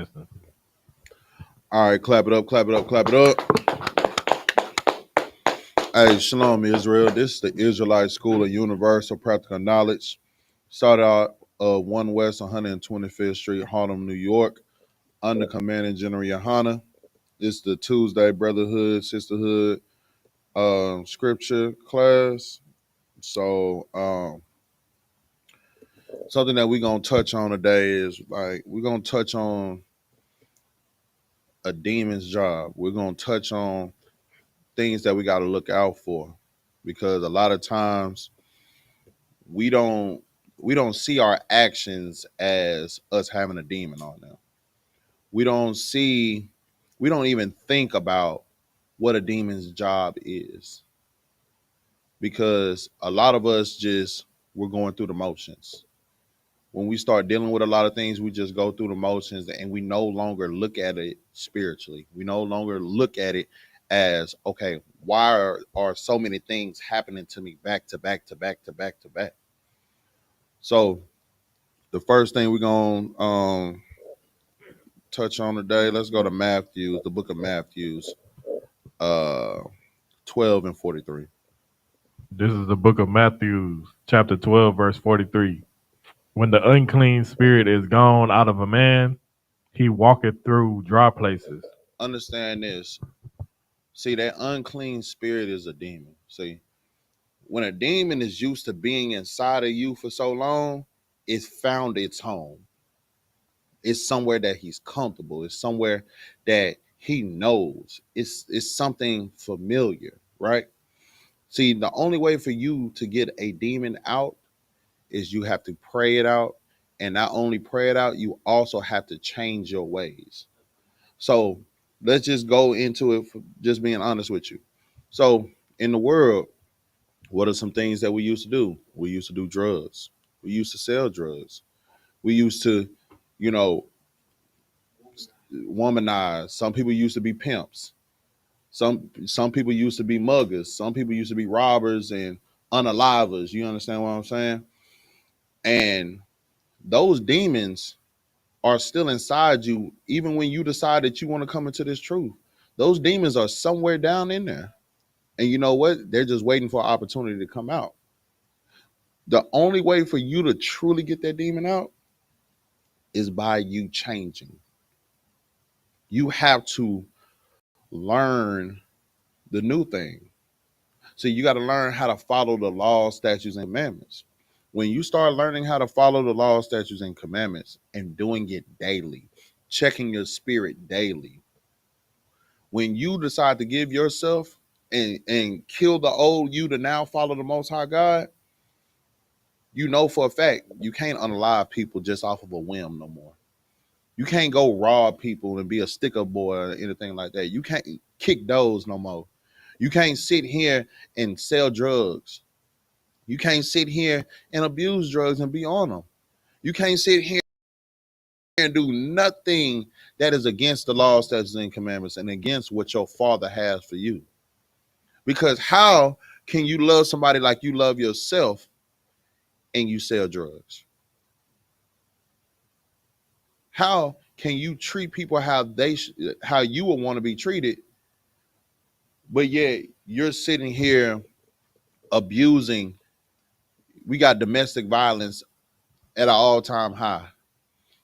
listening. All right, clap it up, clap it up, clap it up. Hey, Shalom, Israel. This is the Israelite School of Universal Practical Knowledge. Started out 1 West 125th Street, Harlem, New York, under Commanding General YAHANNA. This is the Tuesday Brotherhood, Sisterhood scripture class. So, something that we're going to touch on today is we're going to touch on a demon's job. We're going to touch on things that we got to look out for, because a lot of times we don't see our actions as us having a demon on them. We don't even think about what a demon's job is, because a lot of us we're going through the motions. When we start dealing with a lot of things, we just go through the motions and we no longer look at it spiritually. We no longer look at it as, okay, why are so many things happening to me back to back to back to back to back? So the first thing we're going to touch on today, let's go to Matthew, the book of Matthew, 12 and 43. This is the book of Matthew, chapter 12, verse 43. When the unclean spirit is gone out of a man, he walketh through dry places. Understand this. See, that unclean spirit is a demon. See, when a demon is used to being inside of you for so long, it's found its home. It's somewhere that he's comfortable. It's somewhere that he knows. It's something familiar, right? See, the only way for you to get a demon out is you have to pray it out. And not only pray it out, you also have to change your ways. So let's just go into it for just being honest with you. So in the world, what are some things that we used to do? We used to do drugs. We used to sell drugs. We used to, you know, womanize. Some people used to be pimps. Some people used to be muggers. Some people used to be robbers and unalivers. You understand what I'm saying? And those demons are still inside you, even when you decide that you want to come into this truth. Those demons are somewhere down in there. And you know what? They're just waiting for an opportunity to come out. The only way for you to truly get that demon out is by you changing. You have to learn the new thing. So you got to learn how to follow the laws, statutes, and commandments. When you start learning how to follow the laws, statutes, and commandments and doing it daily, checking your spirit daily, when you decide to give yourself and kill the old you to now follow the Most High God, you know for a fact you can't unalive people just off of a whim no more. You can't go rob people and be a sticker boy or anything like that. You can't kick those no more. You can't sit here and sell drugs. You can't sit here and abuse drugs and be on them. You can't sit here and do nothing that is against the law, statutes, and commandments and against what your Father has for you. Because how can you love somebody like you love yourself and you sell drugs? How can you treat people how you would want to be treated, but yet you're sitting here abusing? We got domestic violence at an all-time high.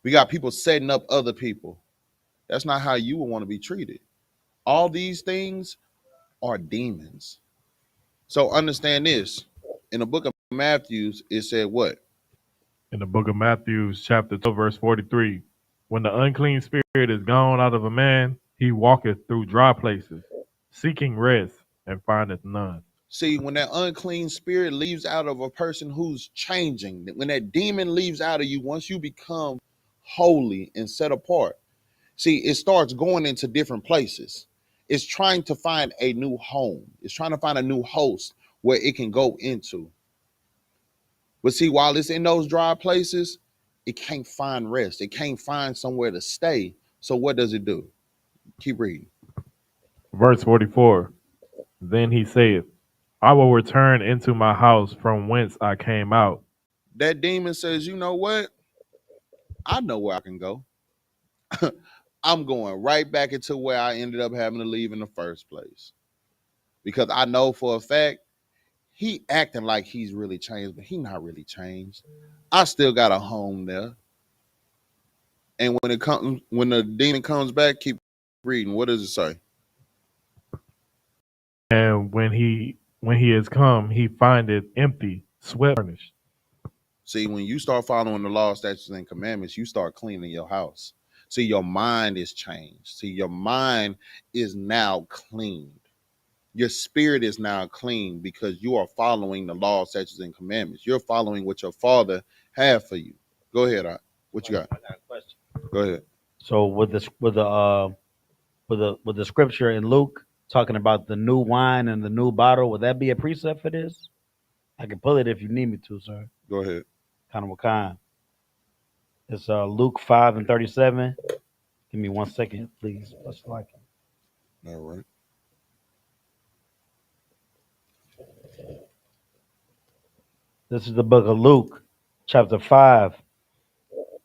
We got people setting up other people. That's not how you would want to be treated. All these things are demons. So understand this. In the book of Matthew, it said what? In the book of Matthew, chapter 12, verse 43. When the unclean spirit is gone out of a man, he walketh through dry places, seeking rest, and findeth none. See, when that unclean spirit leaves out of a person who's changing, when that demon leaves out of you, once you become holy and set apart, see, it starts going into different places. It's trying to find a new home. It's trying to find a new host where it can go into. But see, while it's in those dry places, it can't find rest. It can't find somewhere to stay. So what does it do? Keep reading. Verse 44. Then he saith, I will return into my house from whence I came out. That demon says, you know what? I know where I can go. I'm going right back into where I ended up having to leave in the first place. Because I know for a fact he acting like he's really changed, but he not really changed. I still got a home there. And when the demon comes back, keep reading. What does it say? And when he is come, he findeth empty, swept, furnished. See, when you start following the law, statutes, and commandments, you start cleaning your house. See, your mind is changed. See, your mind is now cleaned. Your spirit is now clean because you are following the law, statutes, and commandments. You're following what your father had for you. Go ahead, what you got? I got a question. Go ahead. So with the scripture in Luke talking about the new wine and the new bottle, would that be a precept for this? I can pull it if you need me to, sir. Go ahead. Kind of what kind? It's Luke 5:37. Give me 1 second, please. What's like it? All right. This is the book of Luke, chapter 5,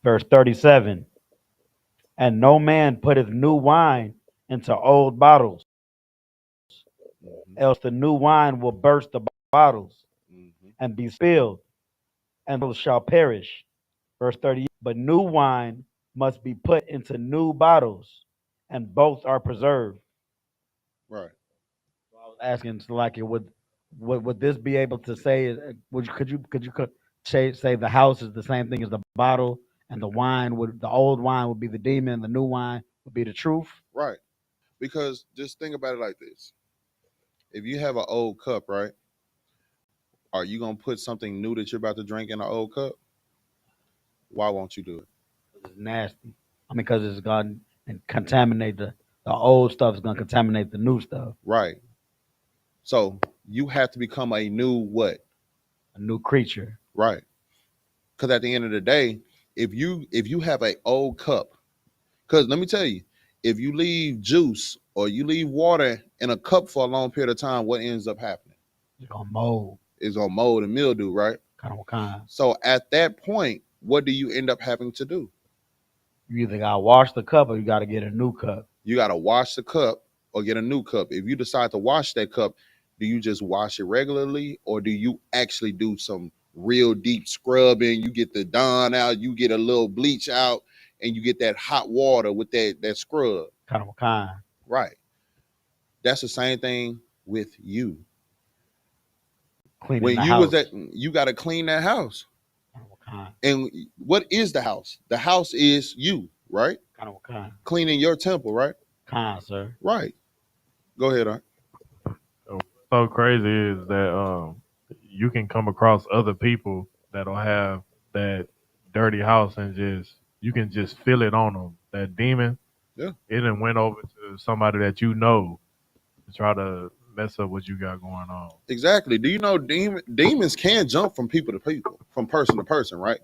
verse 37. And no man putteth new wine into old bottles, Mm-hmm. else the new wine will burst the bottles Mm-hmm. and be spilled, and those shall perish. Verse 38. But new wine must be put into new bottles, and both are preserved. Right. So I was asking, so like, would this be able to say? Could you say the house is the same thing as the bottle, and the old wine would be the demon, and the new wine would be the truth? Right. Because just think about it like this. If you have an old cup, right? Are you gonna put something new that you're about to drink in an old cup? Why won't you do it? It's nasty. I mean, because it's gonna contaminate the old stuff is gonna contaminate the new stuff. Right. So you have to become a new what? A new creature. Right. Because at the end of the day, if you have an old cup, because let me tell you, if you leave juice or you leave water in a cup for a long period of time, what ends up happening? It's gonna mold. It's gonna mold and mildew, right? Kind. So at that point, what do you end up having to do? You either gotta wash the cup or you gotta get a new cup. You got to wash the cup or get a new cup. If you decide to wash that cup, do you just wash it regularly or do you actually do some real deep scrubbing? You get the Dawn out, you get a little bleach out, and you get that hot water with that scrub. Kind. Right. That's the same thing with you. Cleaning When the you house. was at, you got to clean that house. Kind. And what is the house? The house is you, right? Kind. Cleaning your temple, right? Kind, sir. Right. Go ahead, Art. So crazy is that you can come across other people that'll have that dirty house and just you can just feel it on them. That demon, Yeah. it done went over to somebody that you know to try to mess up what you got going on. Exactly. Do you know demons can jump from people to people, from person to person, right?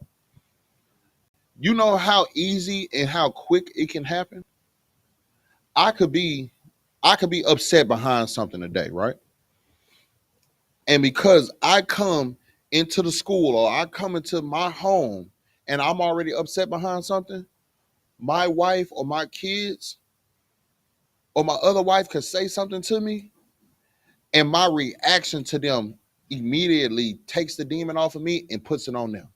You know how easy and how quick it can happen? I could be upset behind something today, right? And because I come into the school or I come into my home and I'm already upset behind something, my wife or my kids or my other wife could say something to me and my reaction to them immediately takes the demon off of me and puts it on them.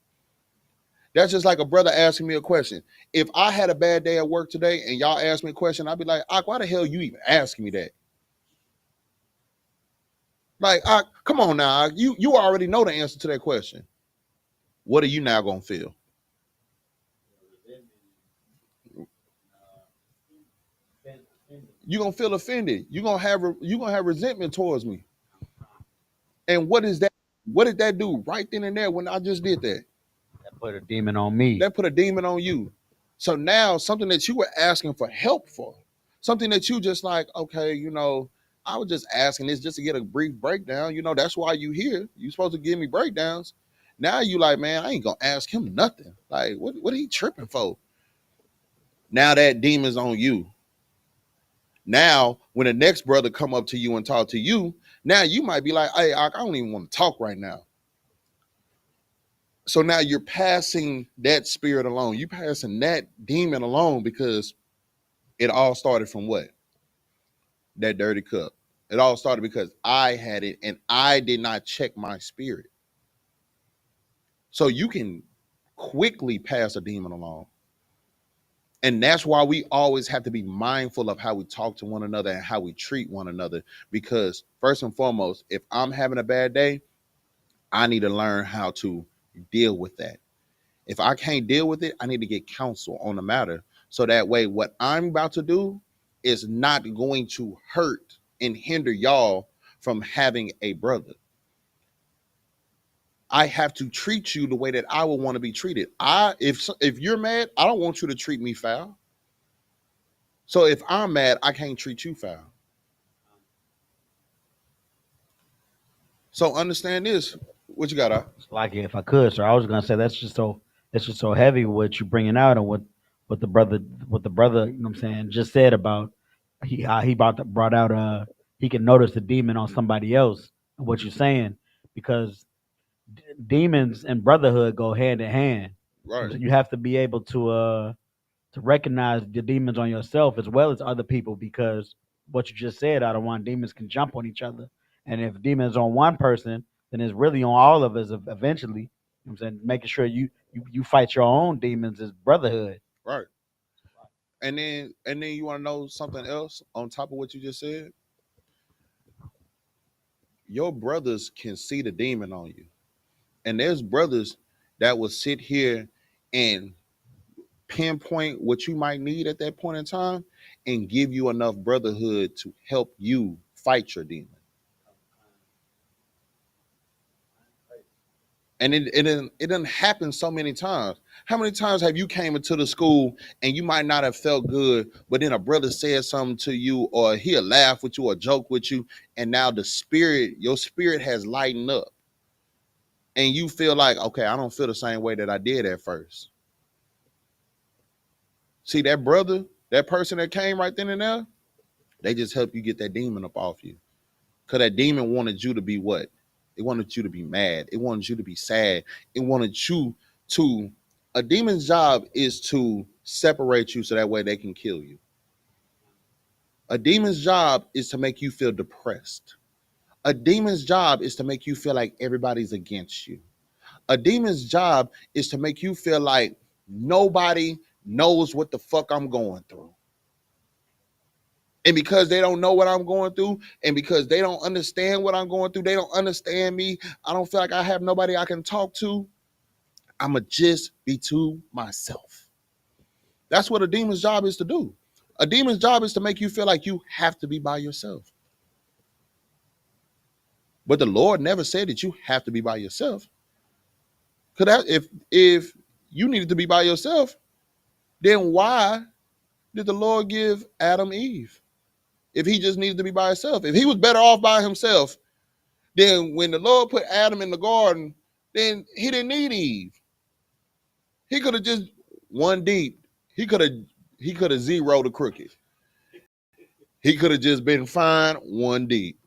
That's just like a brother asking me a question. If I had a bad day at work today and y'all asked me a question, I'd be like, why the hell you even asking me that? Like, come on now. You already know the answer to that question. What are you now gonna feel? You're gonna feel offended. You're gonna have resentment towards me. And what is that? What did that do right then and there when I just did that? That put a demon on me. That put a demon on you. So now something that you were asking for help for, something that you just like, okay, I was just asking this just to get a brief breakdown. That's why you here. You supposed to give me breakdowns. Now you like, man, I ain't gonna ask him nothing. Like, what are he tripping for? Now that demon's on you. Now, when the next brother come up to you and talk to you, now you might be like, hey, I don't even want to talk right now. So now you're passing that spirit alone. You passing that demon alone because it all started from what? That dirty cup. It all started because I had it and I did not check my spirit. So you can quickly pass a demon along. And that's why we always have to be mindful of how we talk to one another and how we treat one another. Because first and foremost, if I'm having a bad day, I need to learn how to deal with that. If I can't deal with it, I need to get counsel on the matter. So that way, what I'm about to do is not going to hurt and hinder y'all from having a brother. I have to treat you the way that I would want to be treated. If you're mad, I don't want you to treat me foul. So if I'm mad, I can't treat you foul. So understand this. What you got? Like if I could, sir, I was gonna say that's just so heavy what you bringing out and what the brother you know what I'm saying just said about how he brought out he can notice the demon on somebody else and what you're saying because demons and brotherhood go hand in hand. Right, So you have to be able to recognize the demons on yourself as well as other people because what you just said, out of one, demons can jump on each other. And if demons on one person, then it's really on all of us eventually. You know what I'm saying? Making sure you fight your own demons is brotherhood. right. And then you want to know something else on top of what you just said? Your brothers can see the demon on you. And there's brothers that will sit here and pinpoint what you might need at that point in time and give you enough brotherhood to help you fight your demon. And it didn't happen so many times. How many times have you came into the school and you might not have felt good, but then a brother said something to you, or he'll laugh with you or joke with you, and now your spirit has lightened up, and you feel like, okay, I don't feel the same way that I did at first. See that brother, that person that came right then and there, they just help you get that demon up off you. Because that demon wanted you to be what? It wanted you to be mad. It wanted you to be sad. It wanted you to. A demon's job is to separate you so that way they can kill you. A demon's job is to make you feel depressed. A demon's job is to make you feel like everybody's against you. A demon's job is to make you feel like nobody knows what the fuck I'm going through. And because they don't know what I'm going through, and because they don't understand what I'm going through, they don't understand me, I don't feel like I have nobody I can talk to, I'ma just be to myself. That's what a demon's job is to do. A demon's job is to make you feel like you have to be by yourself. But the Lord never said that you have to be by yourself. Because if you needed to be by yourself, then why did the Lord give Adam Eve? If he just needed to be by himself, if he was better off by himself, then when the Lord put Adam in the garden, then he didn't need Eve. He could have just one deep. He could have zeroed the crooked. He could have just been fine one deep.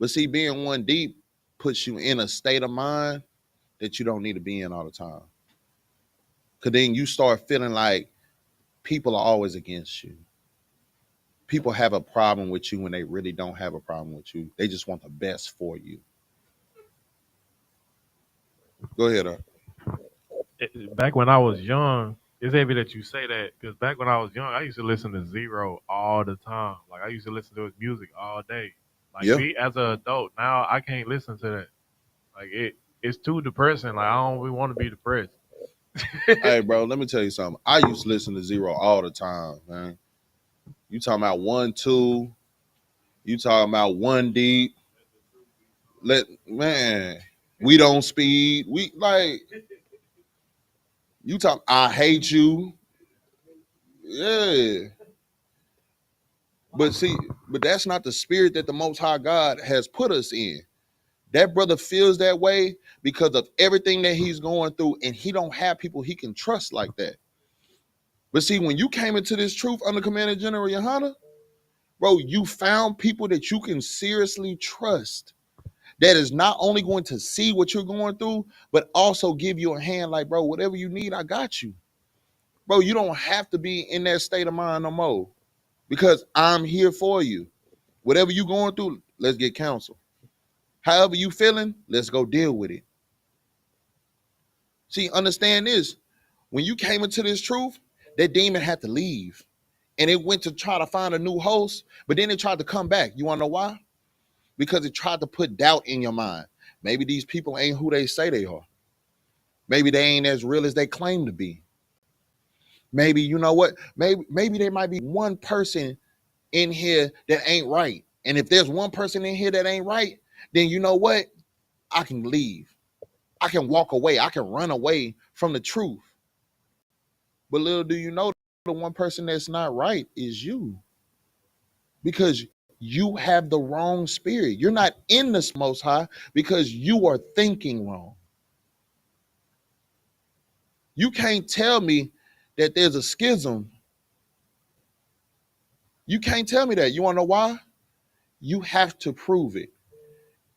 But see, being one deep puts you in a state of mind that you don't need to be in all the time. Cause then you start feeling like people are always against you. People have a problem with you when they really don't have a problem with you. They just want the best for you. Go ahead. Back when I was young, it's heavy that you say that because back when I was young, I used to listen to Zero all the time. Like I used to listen to his music all day. Like Yeah. me as an adult now, I can't listen to that. Like it's too depressing. Like I don't really want to be depressed. Hey, bro, let me tell you something. I used to listen to Zero all the time, man. You talking about 1, 2, you talking about one deep. Man, we don't speed. We like you talk. I hate you. Yeah, but see, but that's not the spirit that the Most High God has put us in. That brother feels that way because of everything that he's going through, and he don't have people he can trust like that. But see, when you came into this truth under Commander General YAHANNA, bro, you found people that you can seriously trust. that is not only going to see what you're going through, but also give you a hand like, bro, whatever you need, I got you. Bro, you don't have to be in that state of mind no more because I'm here for you. Whatever you going through, let's get counsel. However you feeling, let's go deal with it. See, understand this. When you came into this truth, that demon had to leave. And it went to try to find a new host, but then it tried to come back. You want to know why? Because it tried to put doubt in your mind. Maybe these people ain't who they say they are. Maybe they ain't as real as they claim to be. Maybe, you know what? Maybe there might be one person in here that ain't right. And if there's one person in here that ain't right, then you know what? I can leave. I can walk away. I can run away from the truth. But little do you know, the one person that's not right is you. Because you have the wrong spirit. You're not in the most high because you are thinking wrong. You can't tell me that there's a schism. You can't tell me that. You want to know why? You have to prove it.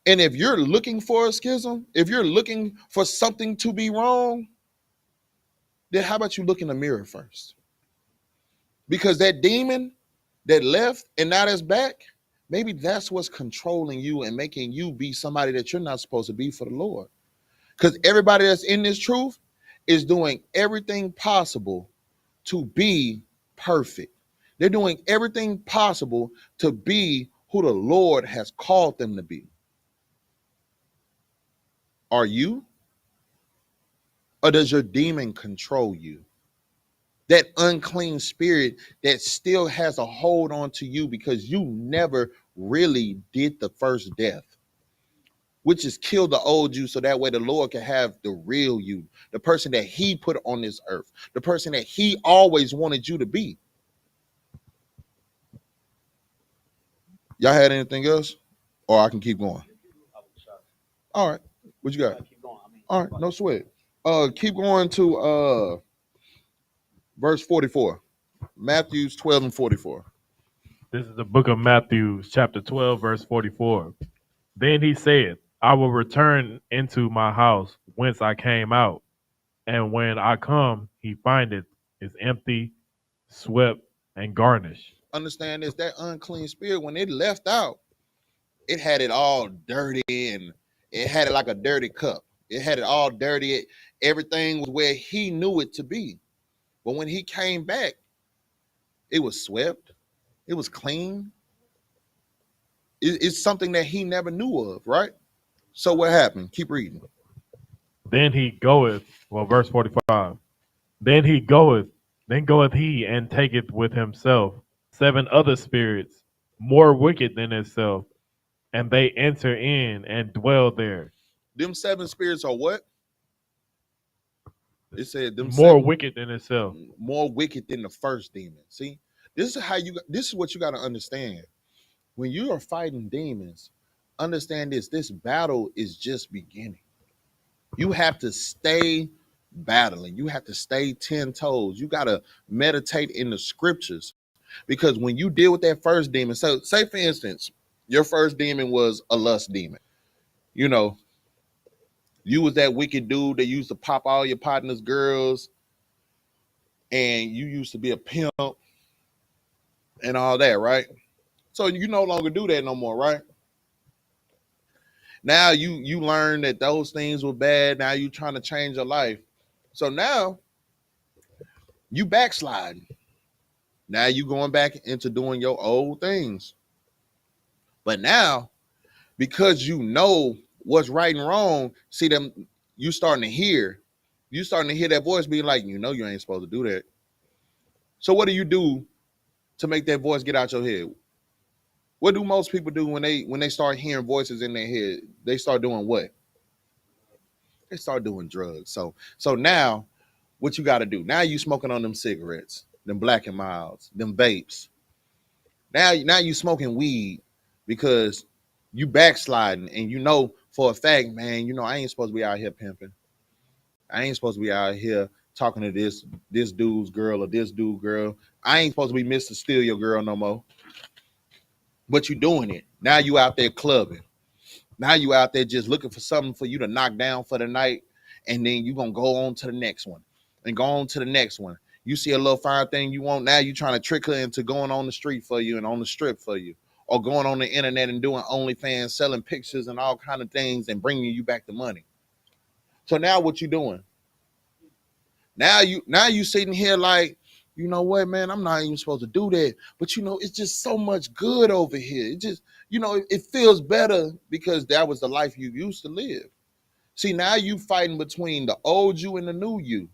And if you're looking for a schism, if you're looking for something to be wrong, then how about you look in the mirror first? Because that demon that left and now that's back, maybe that's what's controlling you and making you be somebody that you're not supposed to be for the Lord. Because everybody that's in this truth is doing everything possible to be perfect. They're doing everything possible to be who the Lord has called them to be. Are you? Or does your demon control you? That unclean spirit that still has a hold on to you because you never really did the first death, which is kill the old you so that way the Lord can have the real you, the person that he put on this earth, the person that he always wanted you to be. Y'all had anything else? Or I can keep going. All right. What you got? All right, no sweat. Keep going to verse 44. Matthew 12 and 44. This is the book of Matthew, chapter 12, verse 44. Then he said, I will return into my house whence I came out, and when I come, he findeth is empty, swept, and garnished. Understand this, that unclean spirit, when it left out, it had it all dirty and it had it like a dirty cup. It had it all dirty. Everything was where he knew it to be. But when he came back, it was swept. It was clean. It's something that he never knew of, right? So what happened? Keep reading. Then he goeth, well, verse 45. Then he goeth, then goeth he and taketh with himself 7 other spirits, more wicked than himself, and they enter in and dwell there. Them 7 spirits are what? It said them More 7 wicked than himself. more wicked than the first demon. See, this is what you got to understand. When you are fighting demons, understand this battle is just beginning. You have to stay battling. You have to stay 10 toes. You got to meditate in the scriptures because when you deal with that first demon, so say for instance, your first demon was a lust demon. You know, you was that wicked dude that used to pop all your partner's girls and you used to be a pimp and all that, right? So you no longer do that no more, right? Now you learn that those things were bad. Now you trying to change your life. So now you backsliding. Now you going back into doing your old things. But now, because you know what's right and wrong, see them, you starting to hear that voice being like, you know, you ain't supposed to do that. So what do you do to make that voice get out your head? What do most people do when they start hearing voices in their head? They start doing what? They start doing drugs. So now what you got to do? Now you smoking on them cigarettes, them Black and Milds, them vapes. Now you smoking weed because you backsliding and you know for a fact, man, you know, I ain't supposed to be out here pimping. I ain't supposed to be out here talking to this dude's girl or this dude girl. I ain't supposed to be Mr. Steal Your Girl no more. But you doing it. Now you out there clubbing. Now you out there just looking for something for you to knock down for the night, and then you gonna go on to the next one, and go on to the next one. You see a little fine thing you want, now you trying to trick her into going on the street for you and on the strip for you, or going on the internet and doing OnlyFans, selling pictures and all kind of things and bringing you back the money. So now what you doing? Now you sitting here like, you know what, man, I'm not even supposed to do that. But it's just so much good over here. It just, it feels better because that was the life you used to live. See, now you fighting between the old you and the new you.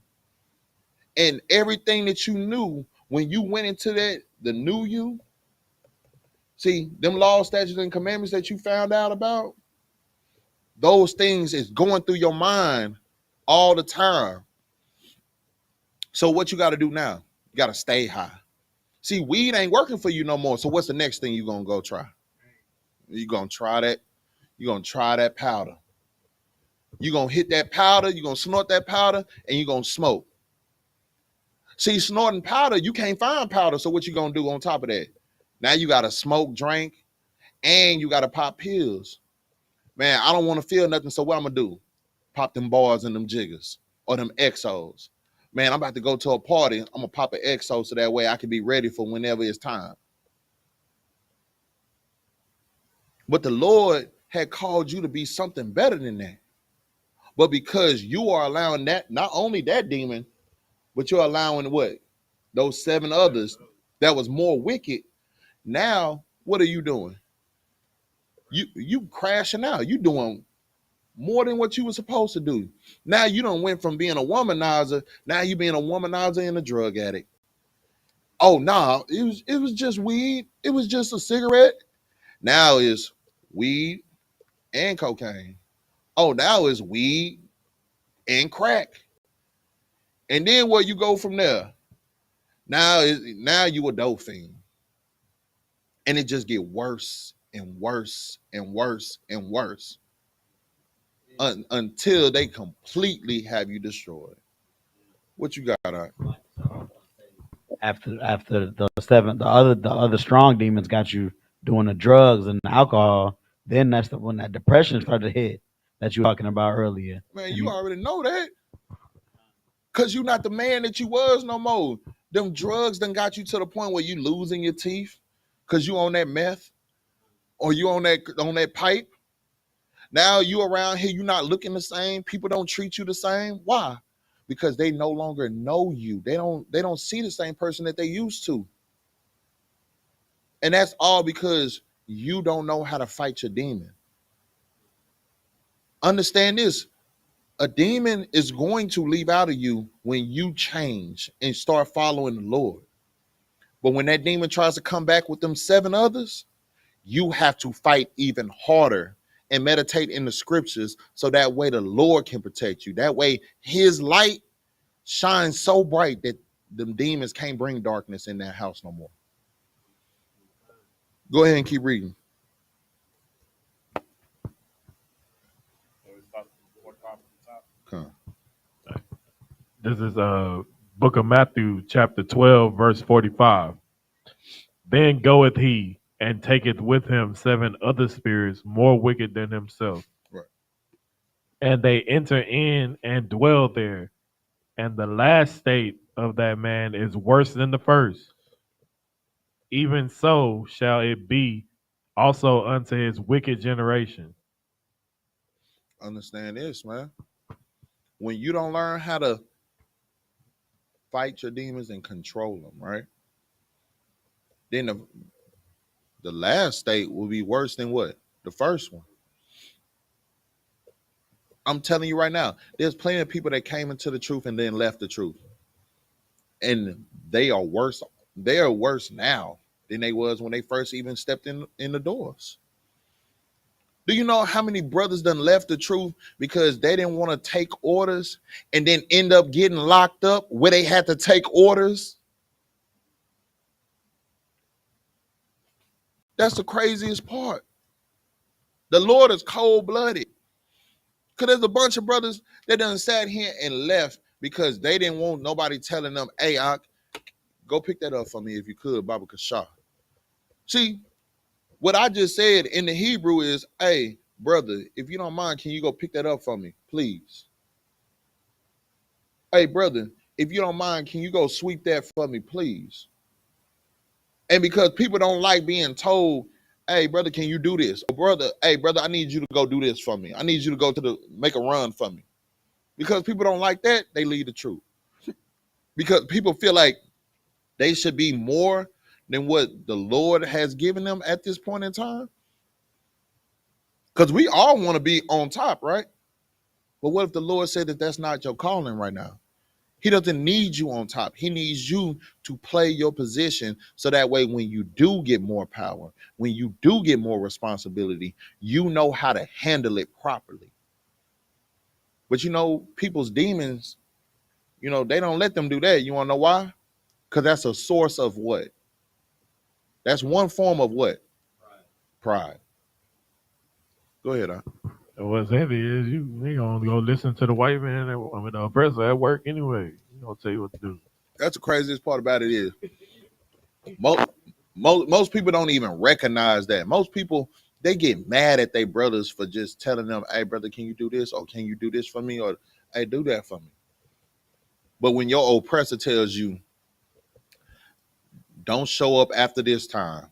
And everything that you knew when you went into the new you, see, them laws, statutes, and commandments that you found out about, those things is going through your mind all the time. So what you got to do now? You got to stay high. See, weed ain't working for you no more. So what's the next thing you're going to go try? You're going to try that. You're going to try that powder. You're going to hit that powder. You're going to snort that powder, and you're going to smoke. See, snorting powder, you can't find powder. So what you going to do on top of that? Now you got to smoke, drink, and you got to pop pills. Man, I don't want to feel nothing. So what I'm going to do? Pop them bars and them jiggers or them XOs. Man, I'm about to go to a party. I'm going to pop an XO so that way I can be ready for whenever it's time. But the Lord had called you to be something better than that. But because you are allowing that, not only that demon, but you're allowing what? Those 7 others that was more wicked. Now, what are you doing? You crashing out. You doing more than what you were supposed to do. Now you done went from being a womanizer, now you being a womanizer and a drug addict. Oh, nah, it was just weed. It was just a cigarette. Now it's weed and cocaine. Oh, now it's weed and crack. And then where you go from there? Now you a dope fiend. And it just get worse and worse and worse and worse until they completely have you destroyed. What you got on? After the 7, the other strong demons got you doing the drugs and the alcohol, then that's when that depression started to hit that you were talking about earlier. Man, And you you, already know that. Cause you're not the man that you was no more. Them drugs done got you to the point where you losing your teeth because you on that meth or you on that pipe. Now you around here, you not looking the same. People don't treat you the same. Why? Because they no longer know you. They don't see the same person that they used to. And that's all because you don't know how to fight your demon. Understand this. A demon is going to leave out of you when you change and start following the Lord. But when that demon tries to come back with them 7 others, you have to fight even harder and meditate in the scriptures so that way the Lord can protect you. That way his light shines so bright that them demons can't bring darkness in that house no more. Go ahead and keep reading. Come. This is book of Matthew, chapter 12, verse 45. Then goeth he and taketh with him 7 other spirits more wicked than himself. Right. And they enter in and dwell there. And the last state of that man is worse than the first. Even so shall it be also unto his wicked generation. Understand this, man. When you don't learn how to fight your demons and control them, right? Then the last state will be worse than what? The first one. I'm telling you right now, there's plenty of people that came into the truth and then left the truth. And they are worse. They are worse now than they was when they first even stepped in the doors. Do you know how many brothers done left the truth because they didn't want to take orders and then end up getting locked up where they had to take orders? That's the craziest part. The Lord is cold-blooded. Because there's a bunch of brothers that done sat here and left because they didn't want nobody telling them, hey, go pick that up for me if you could, Baba Kashah. See, what I just said in the Hebrew is, hey, Brother, if you don't mind, can you go pick that up for me, please? Hey, brother, if you don't mind, can you go sweep that for me, please? And because people don't like being told, hey, brother, can you do this? Or brother, hey, brother, I need you to go do this for me. I need you to go to make a run for me. Because people don't like that, they leave the truth. Because people feel like they should be more than what the Lord has given them at this point in time. Because we all want to be on top, right? But what if the Lord said that that's not your calling right now? He doesn't need you on top. He needs you to play your position so that way when you do get more power, when you do get more responsibility, you know how to handle it properly. But people's demons, they don't let them do that. You want to know why? Because that's a source of what? That's one form of what? Pride. Go ahead, huh? And what's heavy is you gonna go listen to the white man. The oppressor at work anyway. He gonna tell you what to do. That's the craziest part about it is most most people don't even recognize that. Most people, they get mad at their brothers for just telling them, hey brother, can you do this? Or can you do this for me? Or hey, do that for me. But when your oppressor tells you, don't show up after this time.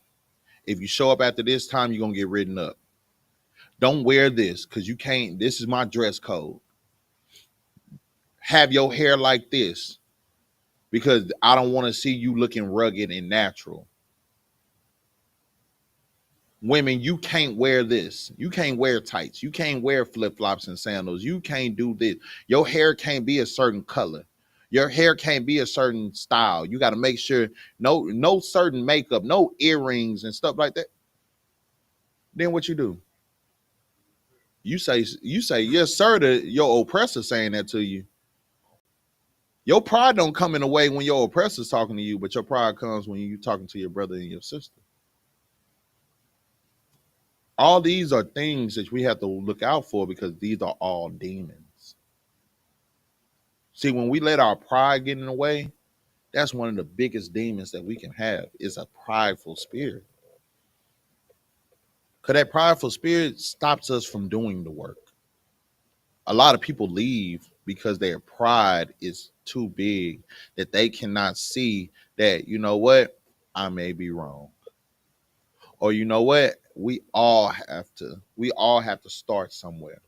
If you show up after this time, you're gonna get written up. Don't wear this because you can't. This is my dress code. Have your hair like this because I don't want to see you looking rugged and natural. Women, you can't wear this. You can't wear tights. You can't wear flip-flops and sandals. You can't do this. Your hair can't be a certain color. Your hair can't be a certain style. You got to make sure no certain makeup, no earrings and stuff like that. Then what you do? You say yes, sir, to your oppressor saying that to you. Your pride don't come in the way when your oppressor's talking to you, but your pride comes when you talking to your brother and your sister. All these are things that we have to look out for because these are all demons. See, when we let our pride get in the way, that's one of the biggest demons that we can have is a prideful spirit. Because that prideful spirit stops us from doing the work. A lot of people leave because their pride is too big that they cannot see that, you know what, I may be wrong. Or you know what, we all have to start somewhere.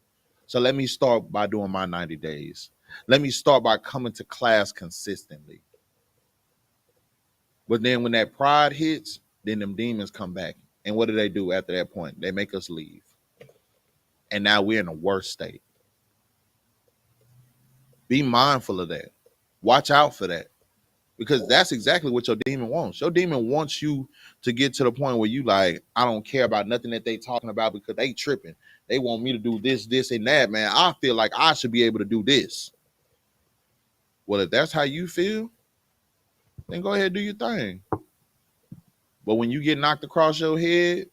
So let me start by doing my 90 days. Let me start by coming to class consistently. But then when that pride hits, then them demons come back. And what do they do after that point? They make us leave. And now we're in a worse state. Be mindful of that. Watch out for that. Because that's exactly what your demon wants. Your demon wants you to get to the point where you like, I don't care about nothing that they talking about because they tripping. They want me to do this, this, and that, man. I feel like I should be able to do this. Well, if that's how you feel, then go ahead and do your thing. But when you get knocked across your head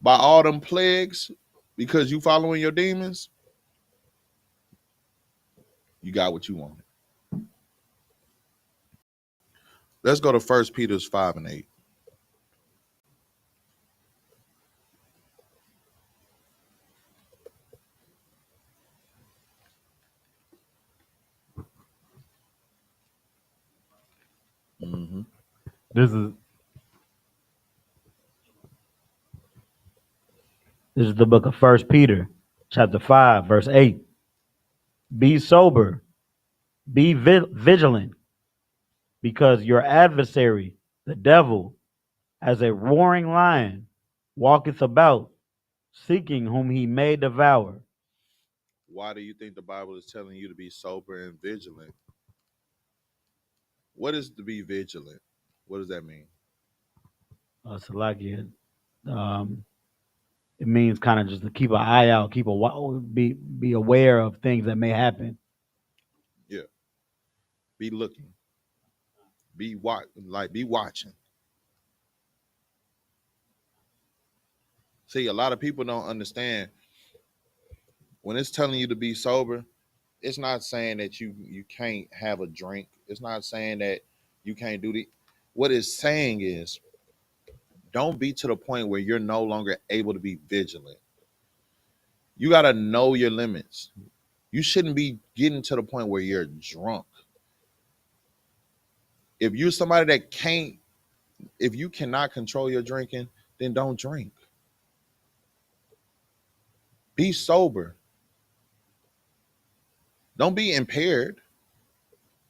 by all them plagues because you following your demons, you got what you wanted. Let's go to 1 Peter 5 and 8. Mm-hmm. This is This is the book of First Peter, chapter 5, verse 8. Be sober, be vigilant, because your adversary, the devil, as a roaring lion, walketh about, seeking whom he may devour. Why do you think the Bible is telling you to be sober and vigilant? What is to be vigilant? What does that mean? Salakia, um, it means kind of just to keep an eye out, be aware of things that may happen. Yeah. Be looking. Be watching. See, a lot of people don't understand when it's telling you to be sober, it's not saying that you can't have a drink. It's not saying that you can't do the what it's saying is don't be to the point where you're no longer able to be vigilant. You got to know your limits. You shouldn't be getting to the point where you're drunk. If you're somebody that can't, if you cannot control your drinking, then don't drink. Be sober. Don't be impaired.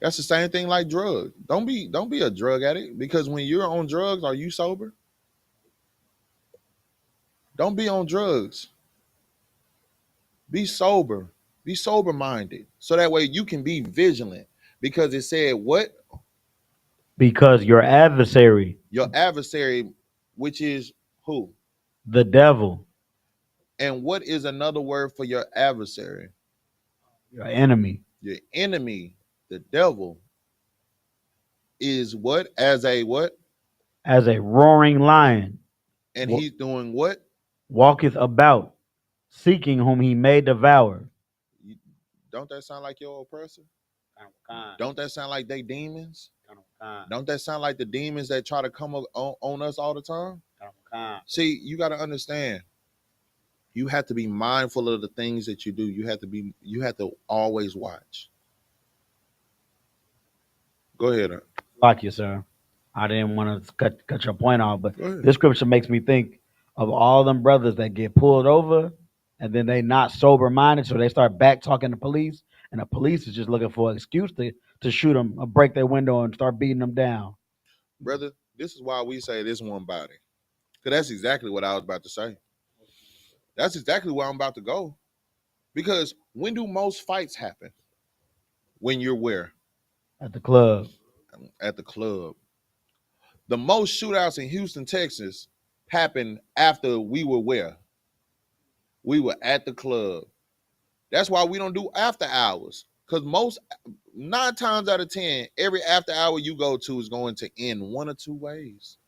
That's the same thing like drugs. Don't be a drug addict, because when you're on drugs, are you sober? Don't be on drugs. Be sober. Be sober minded. So that way you can be vigilant. Because it said what? Because your adversary, Your adversary, which is who? the devil, And what is another word for your adversary? your enemy, Your enemy, the devil, is what? As a what? as a roaring lion, And wa- he's doing what? walketh about, seeking whom he may devour. You, don't that sound like your oppressor? Don't that sound like they demons? Don't that sound like the demons that try to come on us all the time? See, you got to understand. You have to be mindful of the things that you do. You have to always watch. Go ahead. Like you, sir. I didn't want to cut your point off, but Go ahead. this scripture makes me think of all them brothers that get pulled over and then they not sober minded, so they start back talking to police, and the police is just looking for an excuse to shoot them or break their window and start beating them down. Brother, this is why we say this one body. Because that's exactly what I was about to say. That's exactly where I'm about to go. Because when do most fights happen? When you're where? At the club. At the club. The most shootouts in Houston, Texas happened after we were where? We were at the club. That's why we don't do after hours. Because 9 times out of 10, every after hour you go to is going to end one or two ways.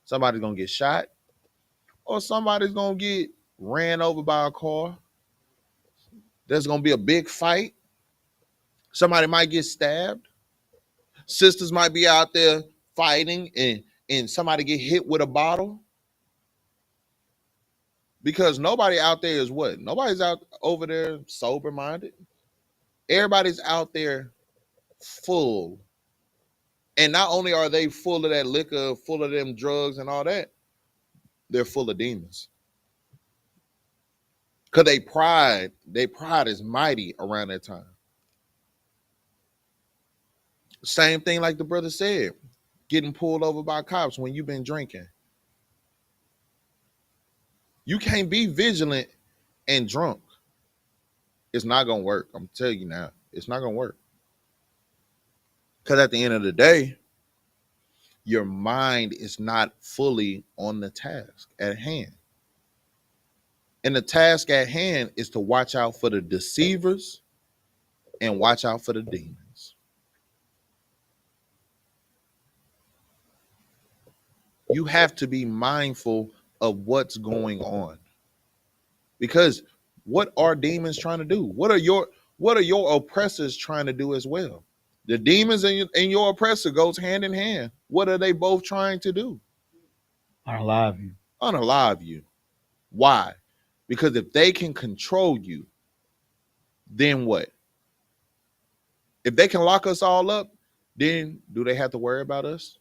Somebody's going to get shot, or somebody's going to get ran over by a car. There's going to be a big fight. Somebody might get stabbed. Sisters might be out there fighting, and somebody get hit with a bottle. Because nobody out there is what? Nobody's out over there sober minded. Everybody's out there full. And not only are they full of that liquor, full of them drugs and all that, they're full of demons. Because their pride is mighty around that time. Same thing like the brother said, getting pulled over by cops when you've been drinking. You can't be vigilant and drunk. It's not going to work. I'm telling you now, it's not going to work. Because at the end of the day, your mind is not fully on the task at hand. And the task at hand is to watch out for the deceivers and watch out for the demons. You have to be mindful of what's going on. Because what are demons trying to do? What are your oppressors trying to do as well? The demons and your oppressor goes hand in hand. What are they both trying to do? Unalive you. Unalive you. Why? Because if they can control you, then what? If they can lock us all up, then do they have to worry about us?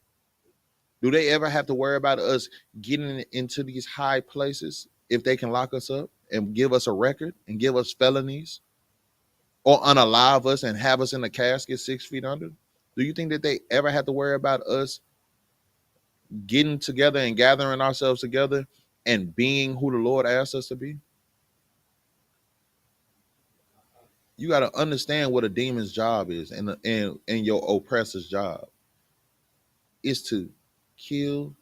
Do they ever have to worry about us getting into these high places if they can lock us up and give us a record and give us felonies or unalive us and have us in a casket 6 feet under? Do you think that they ever have to worry about us getting together and gathering ourselves together and being who the Lord asked us to be? You got to understand what a demon's job is, and your oppressor's job is to kill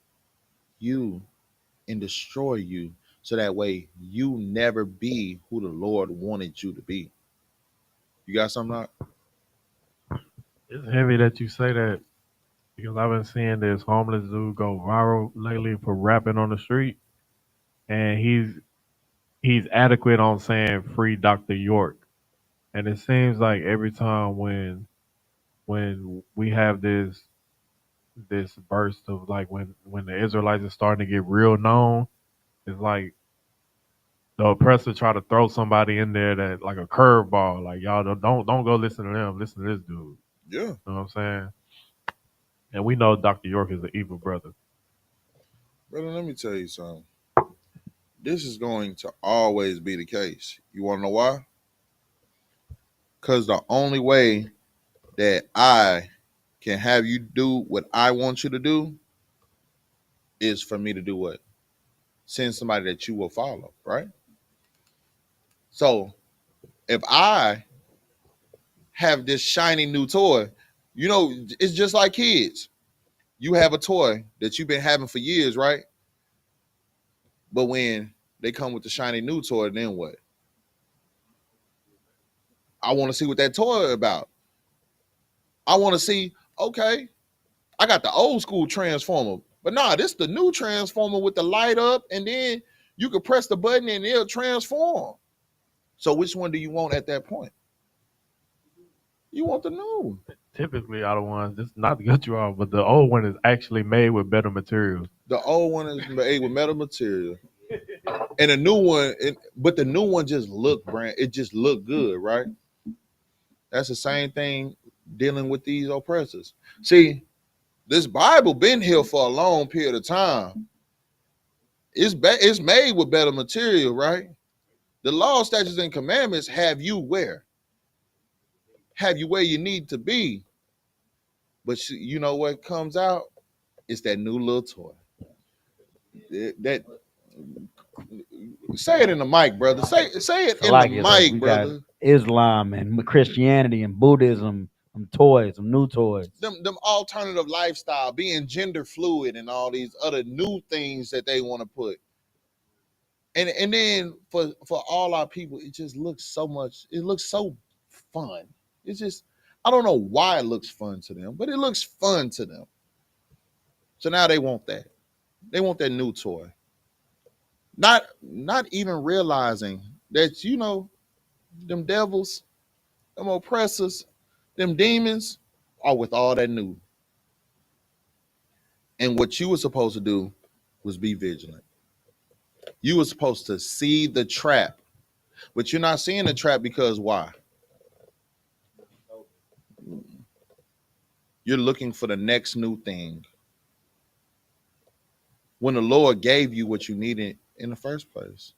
you and destroy you, so that way you never be who the Lord wanted you to be. You got something out? It's heavy that you say that because I've been seeing this homeless dude go viral lately for rapping on the street, and he's adequate on saying free Dr. York. And it seems like every time when we have this burst of like when the Israelites are starting to get real known, it's like the oppressor try to throw somebody in there that like a curveball, like y'all don't go listen to them, listen to this dude. You Yeah, know what I'm saying? And we know Dr. York is an evil brother. brother. Let me tell you something. This is going to always be the case. You want to know why? Because the only way that I can have you do what I want you to do is for me to do what? Send somebody that you will follow, right? So if I have this shiny new toy, you know, it's just like kids. You have a toy that you've been having for years, right? But when they come with the shiny new toy, then what? I want to see what that toy about. I want to see, okay, I got the old school transformer, but nah, this the new transformer with the light up, and then you can press the button and it'll transform. So which one do you want at that point? You want the new. Typically, are the ones, just not to cut you off, but the old one is actually made with better materials. The old one is made with metal material, and the new one, but the new one just look brand. It just look good, right? That's the same thing dealing with these oppressors. See, this Bible been here for a long period of time. It's made with better material, right? The law, statutes, and commandments have you where? Have you where you need to be. But you know what comes out? It's that new little toy. That say it in the mic, brother. Say it So in the like it's mic, we got brother. Islam and Christianity and Buddhism, some toys, some new toys. Them alternative lifestyle, being gender fluid and all these other new things that they want to put. And then for all our people, it just looks so much, it looks so fun. It's just, I don't know why it looks fun to them, but it looks fun to them. So now they want that. They want that new toy. Not even realizing that, you know, them devils, them oppressors, them demons are with all that new. And what you were supposed to do was be vigilant. You were supposed to see the trap, but you're not seeing the trap because why? You're looking for the next new thing when the Lord gave you what you needed in the first place.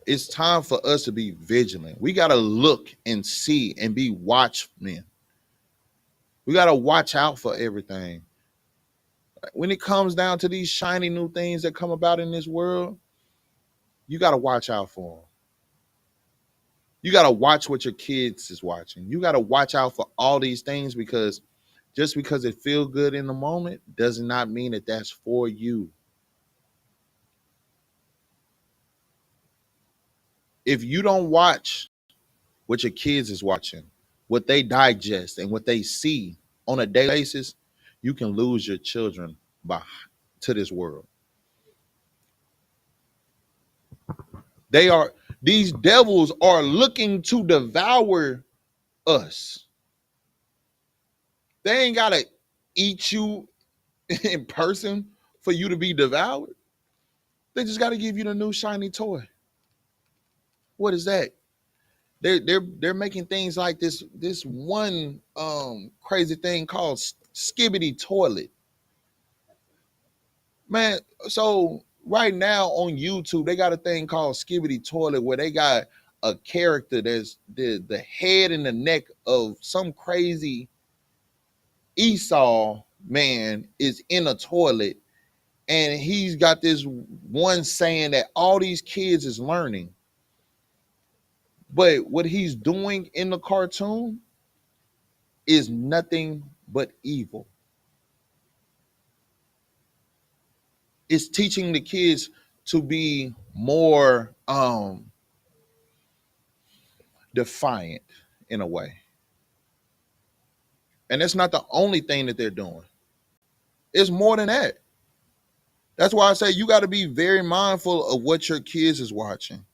It's time for us to be vigilant. We got to look and see and be watchmen. We got to watch out for everything. When it comes down to these shiny new things that come about in this world, you got to watch out for them. You got to watch what your kids is watching. You got to watch out for all these things, because just because it feels good in the moment does not mean that that's for you. If you don't watch what your kids is watching, what they digest and what they see on a daily basis, you can lose your children by to this world. They are These devils are looking to devour us. They ain't gotta eat you in person for you to be devoured. They just gotta give you the new shiny toy. What is that? They're making things like this one crazy thing called skibbity toilet. Man, so right now on YouTube, they got a thing called Skibbity Toilet where they got a character that's the head and the neck of some crazy Esau man is in a toilet, and he's got this one saying that all these kids is learning. But what he's doing in the cartoon is nothing but evil. It's teaching the kids to be more defiant in a way. And that's not the only thing that they're doing. It's more than that. That's why I say you got to be very mindful of what your kids is watching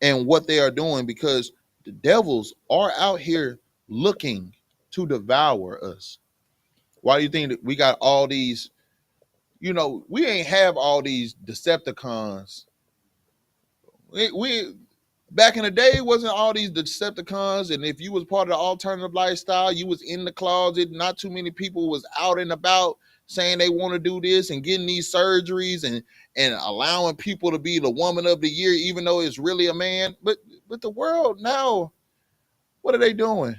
and what they are doing, because the devils are out here looking to devour us. Why do you think that we got all these we ain't have all these Decepticons. We back in the day, it wasn't all these Decepticons, and if you was part of the alternative lifestyle, you was in the closet. Not too many people was out and about saying they want to do this and getting these surgeries and allowing people to be the woman of the year, even though it's really a man. But the world now, what are they doing?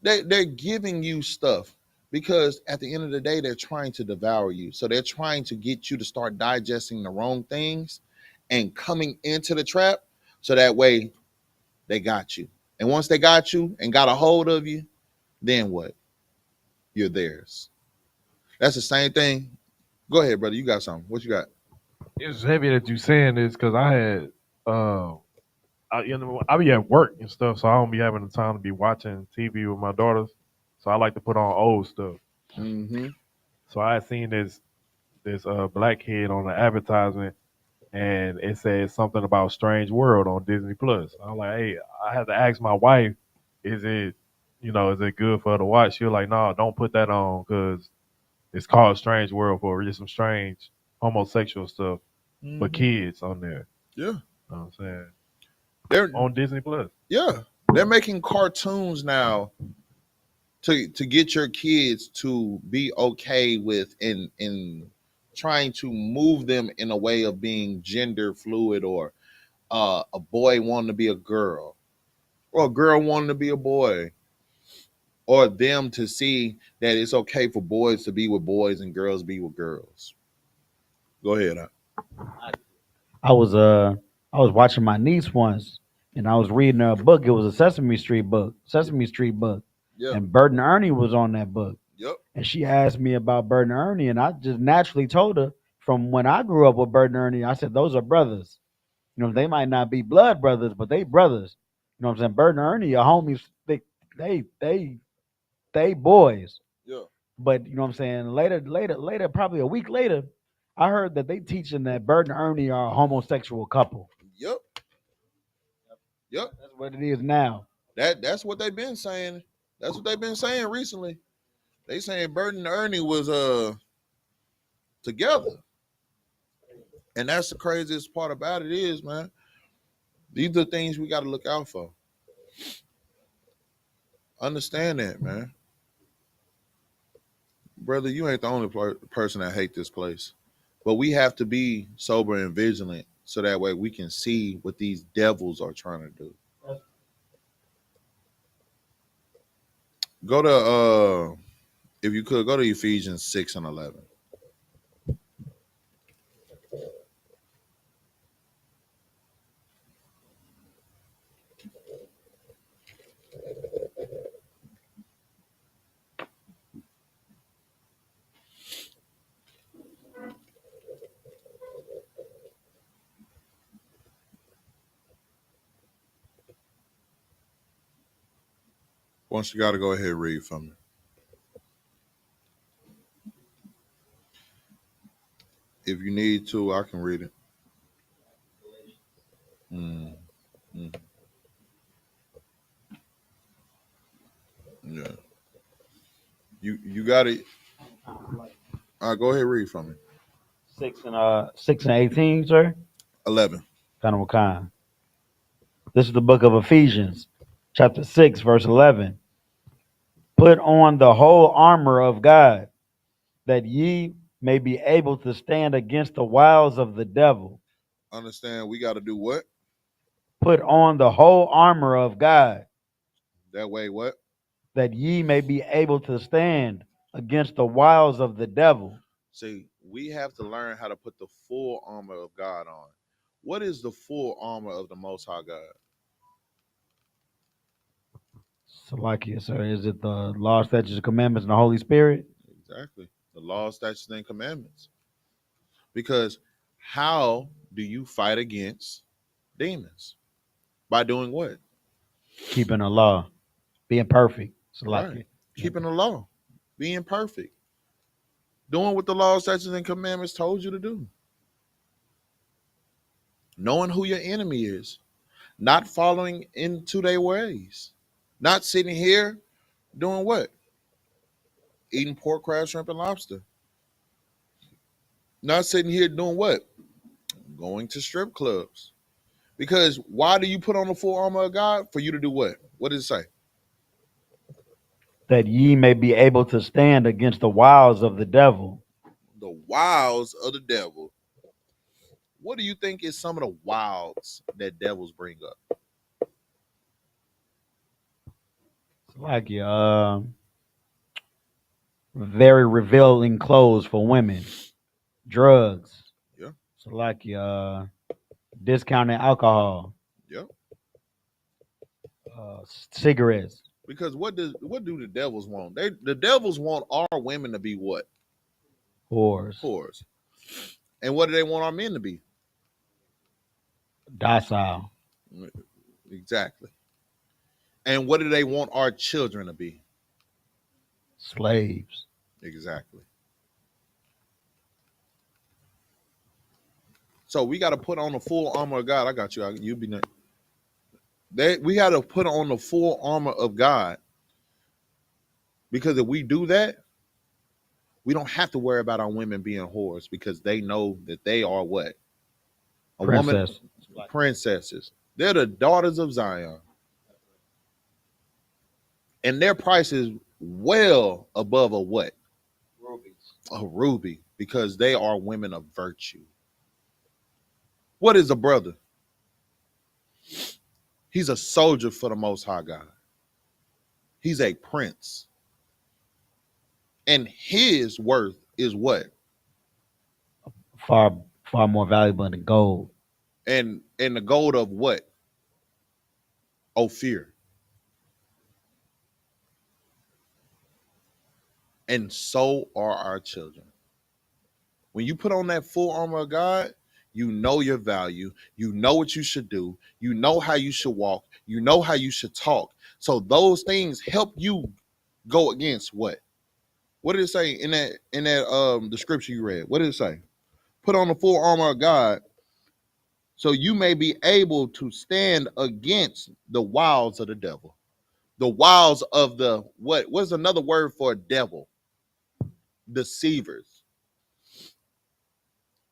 They're giving you stuff because at the end of the day, they're trying to devour you. So they're trying to get you to start digesting the wrong things and coming into the trap. So that way they got you. And once they got you and got a hold of you, then what? You're theirs. That's the same thing. Go ahead, brother. You got something. What you got? It's heavy that you saying this because I had, I be at work and stuff, so I don't be having the time to be watching TV with my daughters. So I like to put on old stuff. Mm-hmm. So I had seen this black kid on the advertisement, and it said something about Strange World on Disney Plus. I'm like, hey, I had to ask my wife, is it, is it good for her to watch? She was like, no, don't put that on because it's called Strange World for just some strange homosexual stuff for Mm-hmm. kids on there. Yeah. You know what I'm saying? They're On Disney Plus. yeah. They're making cartoons now to get your kids to be okay with and trying to move them in a way of being gender fluid or a boy wanting to be a girl or a girl wanting to be a boy or them to see that it's okay for boys to be with boys and girls be with girls. Go ahead. I was I was watching my niece once, and I was reading a book. It was a Sesame Street book, Yeah. and Bert and Ernie was on that book. Yep. And she asked me about Bert and Ernie, and I just naturally told her from when I grew up with Bert and Ernie, I said those are brothers. They might not be blood brothers, but they brothers. You know what I'm saying? Bert and Ernie are homies. They they they boys. Yeah. But you know what I'm saying? Later, probably a week later, I heard that they teaching that Bert and Ernie are a homosexual couple. Yep. Yep. That's what it is now. That's what they've been saying. That's what they've been saying recently. They saying Bert and Ernie was together. And that's the craziest part about it is, man, these are things we got to look out for. Understand that, man. Brother, you ain't the only person that hate this place. But we have to be sober and vigilant so that way we can see what these devils are trying to do. Go to if you could go to Ephesians 6 and 11. Once you got to go ahead and read from me. If you need to, I can read it. Mm, mm, yeah. You got it. Go ahead and read from me. 6 and 18, sir. 11. Kind of kind. This is the book of Ephesians, chapter 6, verse 11. Put on the whole armor of God, that ye may be able to stand against the wiles of the devil. Understand we got to do what? Put on the whole armor of God, That way what? that ye may be able to stand against the wiles of the devil. See, we have to learn how to put the full armor of God on. What is the full armor of the Most High God? Salakia, sir. Is it the law, statutes, and commandments, and the Holy Spirit? Exactly. The law, statutes, and commandments. Because how do you fight against demons? By doing what? Keeping the law, being perfect. Right. Salakia. Keeping the law, being perfect, doing what the law, statutes, and commandments told you to do. Knowing who your enemy is, not following into their ways, not sitting here doing what? eating pork, crab, shrimp, and lobster. Not sitting here doing what? Going to strip clubs. Because why do you put on the full armor of God? For you to do what? What does it say? That ye may be able to stand against the wiles of the devil. The wiles of the devil. What do you think is some of the wiles that devils bring up? It's like your very revealing clothes for women, drugs. Yeah, So like your discounted alcohol, yeah. cigarettes, Because what do the devils want? The devils want our women to be what? whores, Whores. And what do they want our men to be? docile, Exactly. And what do they want our children to be? slaves. Exactly. So we got to put on the full armor of God. I got you. You be next. We got to put on the full armor of God, because if we do that, we don't have to worry about our women being whores, because they know that they are what? A woman, Princess. princesses. They're the daughters of Zion. And their price is well above a what? Rubies. A ruby, because they are women of virtue. What is a brother? He's a soldier for the Most High God. He's a prince. And his worth is what? Far, far more valuable than gold. And the gold of what? Ophir. And so are our children. When you put on that full armor of God, you know your value. You know what you should do. You know how you should walk. You know how you should talk. So those things help you go against what? What did it say in that the scripture you read? What did it say? Put on the full armor of God, so you may be able to stand against the wiles of the devil. The wiles of the what? What's another word for devil? Deceivers.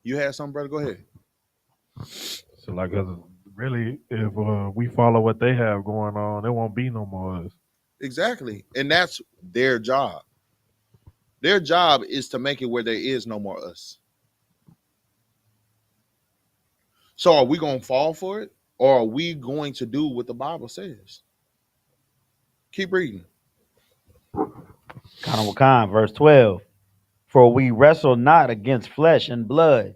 You had something, brother? Go ahead. So like, 'cause really, if we follow what they have going on, there won't be no more us. Exactly. And that's their job. Their job is to make it where there is no more us. So are we going to fall for it? Or are we going to do what the Bible says? Keep reading. Wakan, verse 12. For we wrestle not against flesh and blood,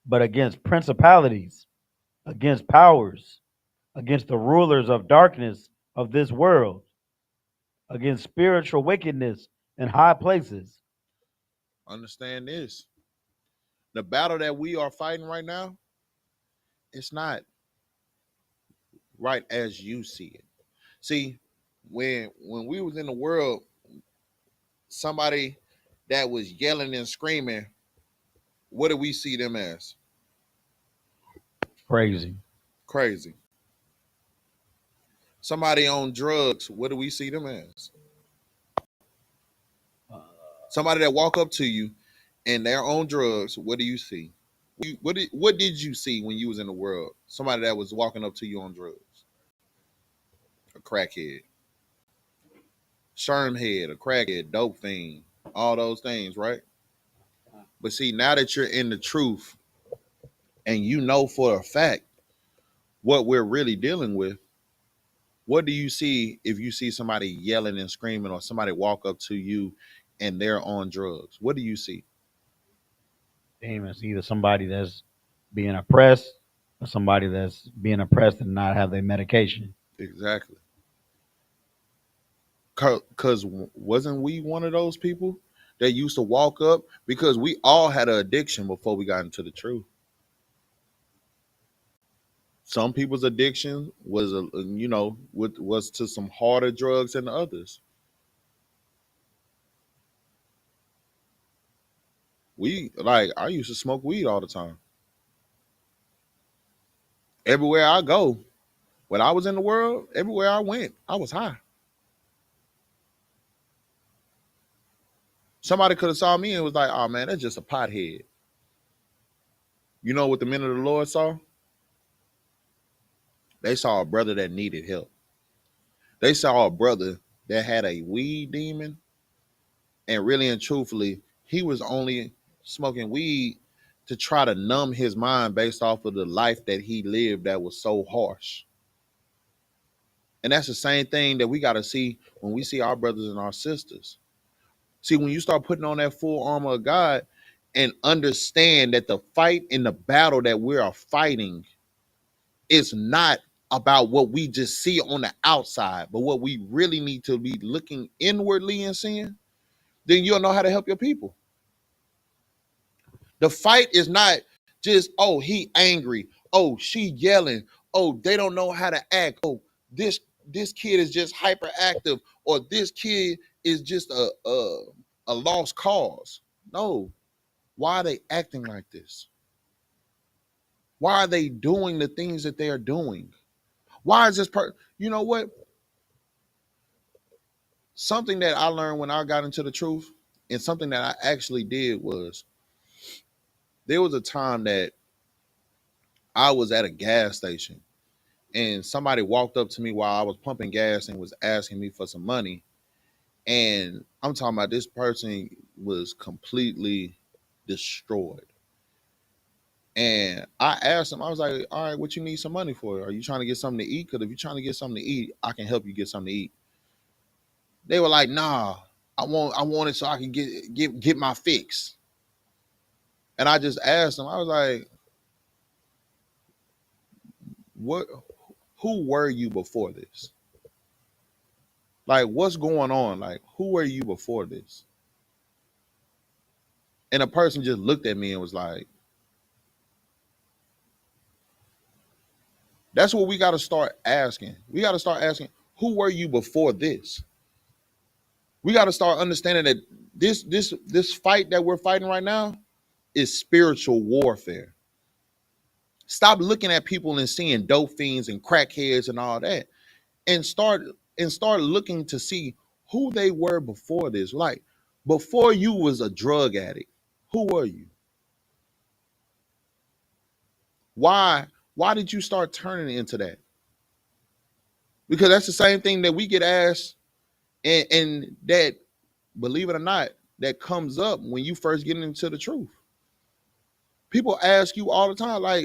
but against principalities, against powers, against the rulers of darkness of this world, against spiritual wickedness in high places. Understand this. The battle that we are fighting right now, it's not right as you see it. See, when we was in the world, somebody that was yelling and screaming, what do we see them as? Crazy. Crazy. Somebody on drugs, what do we see them as? Somebody that walk up to you and they're on drugs, what do you see? What did you see when you was in the world? Somebody that was walking up to you on drugs. A crackhead. Sherm head, a crackhead, dope fiend, all those things, right? But see, now that you're in the truth and you know for a fact what we're really dealing with, what do you see if you see somebody yelling and screaming, or somebody walk up to you and they're on drugs? What do you see? Demons, either somebody that's being oppressed or somebody that's being oppressed and not have their medication. Exactly. Because wasn't we one of those people that used to walk up? Because we all had an addiction before we got into the truth. Some people's addiction was, was to some harder drugs than others. I used to smoke weed all the time. Everywhere I go, when I was in the world, everywhere I went, I was high. Somebody could have saw me and was like, oh man, that's just a pothead. You know what the men of the Lord saw? They saw a brother that needed help. They saw a brother that had a weed demon, and really and truthfully, he was only smoking weed to try to numb his mind based off of the life that he lived that was so harsh. And that's the same thing that we got to see when we see our brothers and our sisters. See, when you start putting on that full armor of God and understand that the fight in the battle that we are fighting is not about what we just see on the outside, but what we really need to be looking inwardly and seeing, then you'll know how to help your people. The fight is not just, oh, he angry. Oh, she yelling. Oh, they don't know how to act. Oh, this kid is just hyperactive, or this kid is just a lost cause. No. Why are they acting like this? Why are they doing the things that they are doing? Why is this you know what? Something that I learned when I got into the truth, and something that I actually did, was there was a time that I was at a gas station and somebody walked up to me while I was pumping gas and was asking me for some money. And I'm talking about, this person was completely destroyed. And I asked him, I was like, all right, what you need some money for? Are you trying to get something to eat? Because if you're trying to get something to eat, I can help you get something to eat. They were like, nah, I want it so I can get my fix. And I just asked them, I was like, what who were you before this? Like, what's going on? Like, who were you before this? And a person just looked at me and was like, that's what we got to start asking. We got to start asking, who were you before this? We got to start understanding that this fight that we're fighting right now is spiritual warfare. Stop looking at people and seeing dope fiends and crackheads and all that, and start looking to see who they were before this. Like, before you was a drug addict, who were you? Why did you start turning into that? Because that's the same thing that we get asked, and that, believe it or not, that comes up when you first get into the truth. People ask you all the time, like,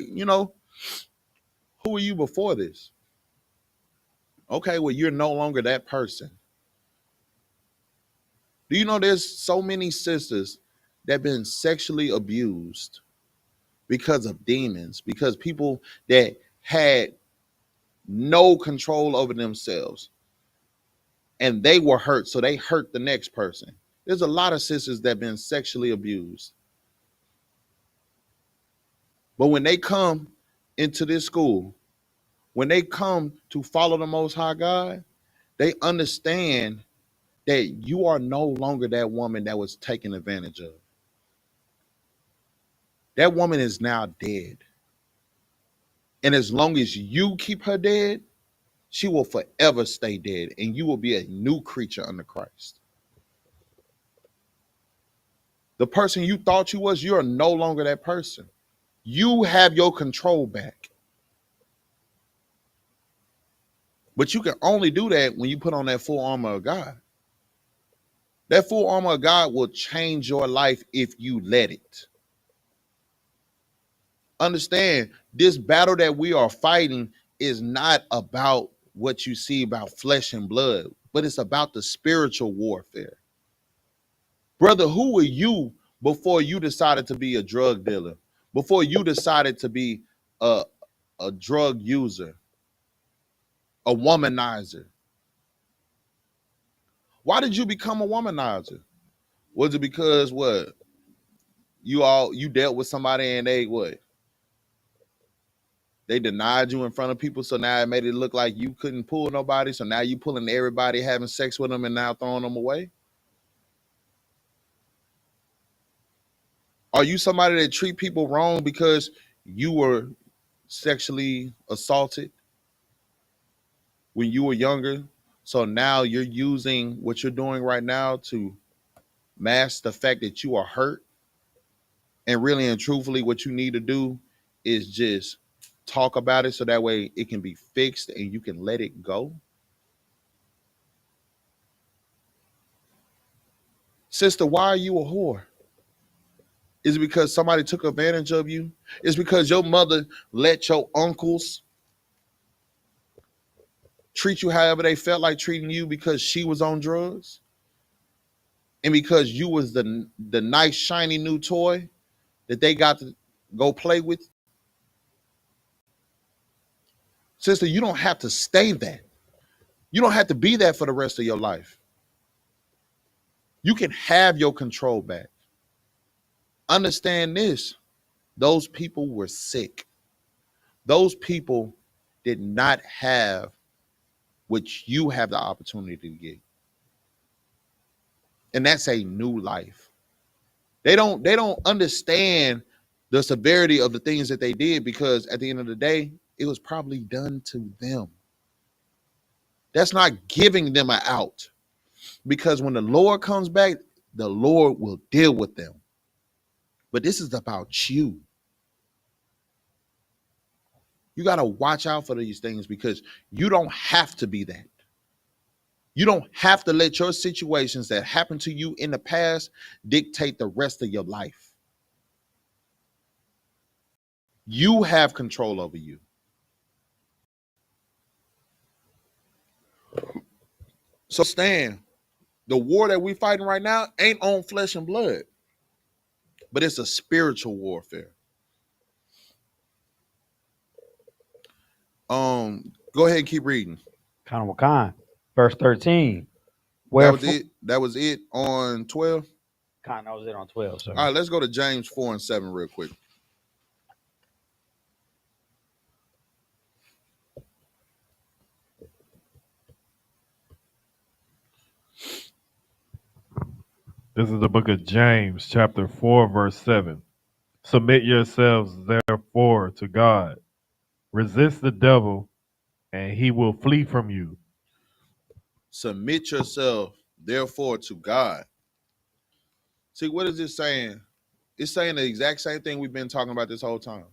who were you before this? Okay, well, you're no longer that person. Do you know there's so many sisters that have been sexually abused because of demons, because people that had no control over themselves and they were hurt, so they hurt the next person. There's a lot of sisters that have been sexually abused. But when they come into this school, when they come to follow the Most High God, they understand that you are no longer that woman that was taken advantage of. That woman is now dead. And as long as you keep her dead, she will forever stay dead, and you will be a new creature under Christ. The person you thought you was, you are no longer that person. You have your control back. But you can only do that when you put on that full armor of God. That full armor of God will change your life if you let it. Understand, this battle that we are fighting is not about what you see about flesh and blood, but it's about the spiritual warfare. Brother, who were you before you decided to be a drug dealer? Before you decided to be a, a drug user, a womanizer? Why did you become a womanizer? Was it because what? You dealt with somebody and they denied you in front of people, so now it made it look like you couldn't pull nobody, so now you pulling everybody, having sex with them, and now throwing them away? Are you somebody that treat people wrong because you were sexually assaulted when you were younger? So now you're using what you're doing right now to mask the fact that you are hurt, and really and truthfully what you need to do is just talk about it so that way it can be fixed and you can let it go. Sister, why are you a whore? Is it because somebody took advantage of you? Is it because your mother let your uncles treat you however they felt like treating you because she was on drugs? And because you was the nice shiny new toy that they got to go play with? Sister, you don't have to stay that. You don't have to be that for the rest of your life. You can have your control back. Understand this. Those people were sick. Those people did not have what you have the opportunity to get. And that's a new life. They don't understand the severity of the things that they did, because at the end of the day, it was probably done to them. That's not giving them an out, because when the Lord comes back, the Lord will deal with them. But this is about you. You got to watch out for these things, because you don't have to be that. You don't have to let your situations that happened to you in the past dictate the rest of your life. You have control over you. So stand. The war that we're fighting right now ain't on flesh and blood, but it's a spiritual warfare. Go ahead and keep reading. Kind of kind. Verse 13. That was Wherefore, it. That was it on 12. kind of was it on 12, sir. All right, let's go to James 4 and 7 real quick. This is the book of James, chapter 4, verse 7. Submit yourselves, therefore, to God. Resist the devil, and he will flee from you. Submit yourself, therefore, to God. See, what is this saying? It's saying the exact same thing we've been talking about this whole time.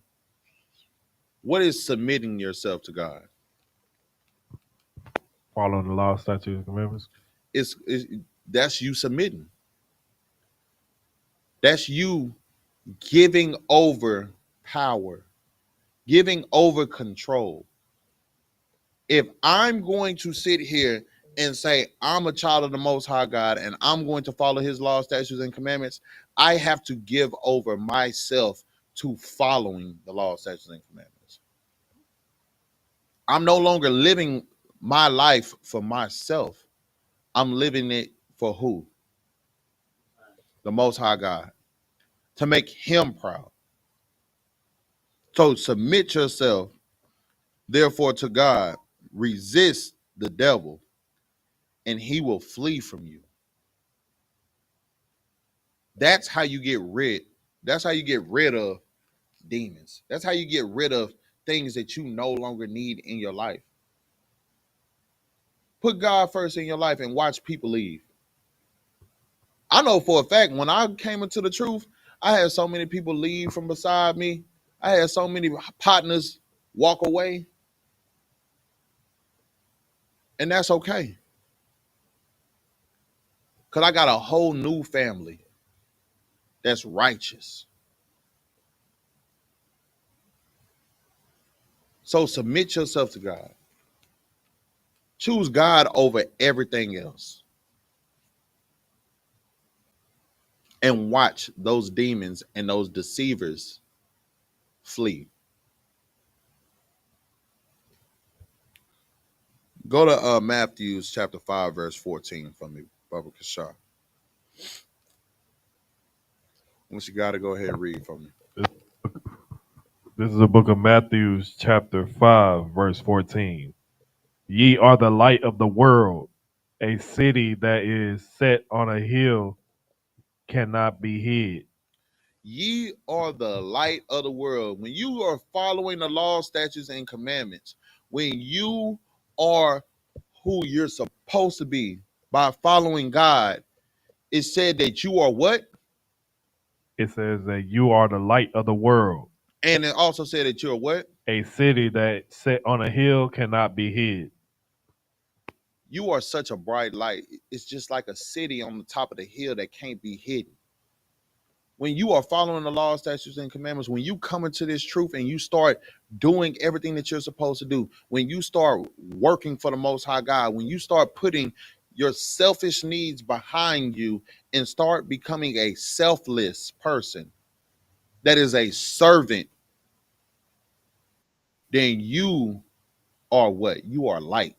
What is submitting yourself to God? Following the law, statutes, and commandments. It's that's you submitting. That's you giving over power, giving over control. If I'm going to sit here and say I'm a child of the Most High God and I'm going to follow his laws, statutes, and commandments, I have to give over myself to following the laws, statutes, and commandments. I'm no longer living my life for myself. I'm living it for who? The Most High God. To make him proud. So submit yourself, therefore, to God. Resist the devil, and he will flee from you. That's how you get rid. That's how you get rid of demons. That's how you get rid of things that you no longer need in your life. Put God first in your life and watch people leave. I know for a fact when I came into the truth, I had so many people leave from beside me. I had so many partners walk away. And that's okay. Because I got a whole new family that's righteous. So submit yourself to God. Choose God over everything else. And watch those demons and those deceivers flee. Go to Matthew chapter 5, verse 14 for me, Baba Kashar. Once you got to go ahead and read for me. This is the book of Matthew, chapter 5, verse 14. Ye are the light of the world. A city that is set on a hill cannot be hid. Ye are the light of the world. When you are following the law, statutes, and commandments, when you are who you're supposed to be by following God, It said that you are what? It says that you are the light of the world. And it also said that you're what? A city that set on a hill cannot be hid. You are such a bright light. It's just like a city on the top of the hill that can't be hidden. When you are following the law, statutes, and commandments, when you come into this truth and you start doing everything that you're supposed to do, when you start working for the Most High God, when you start putting your selfish needs behind you and start becoming a selfless person that is a servant, then you are what? You are light.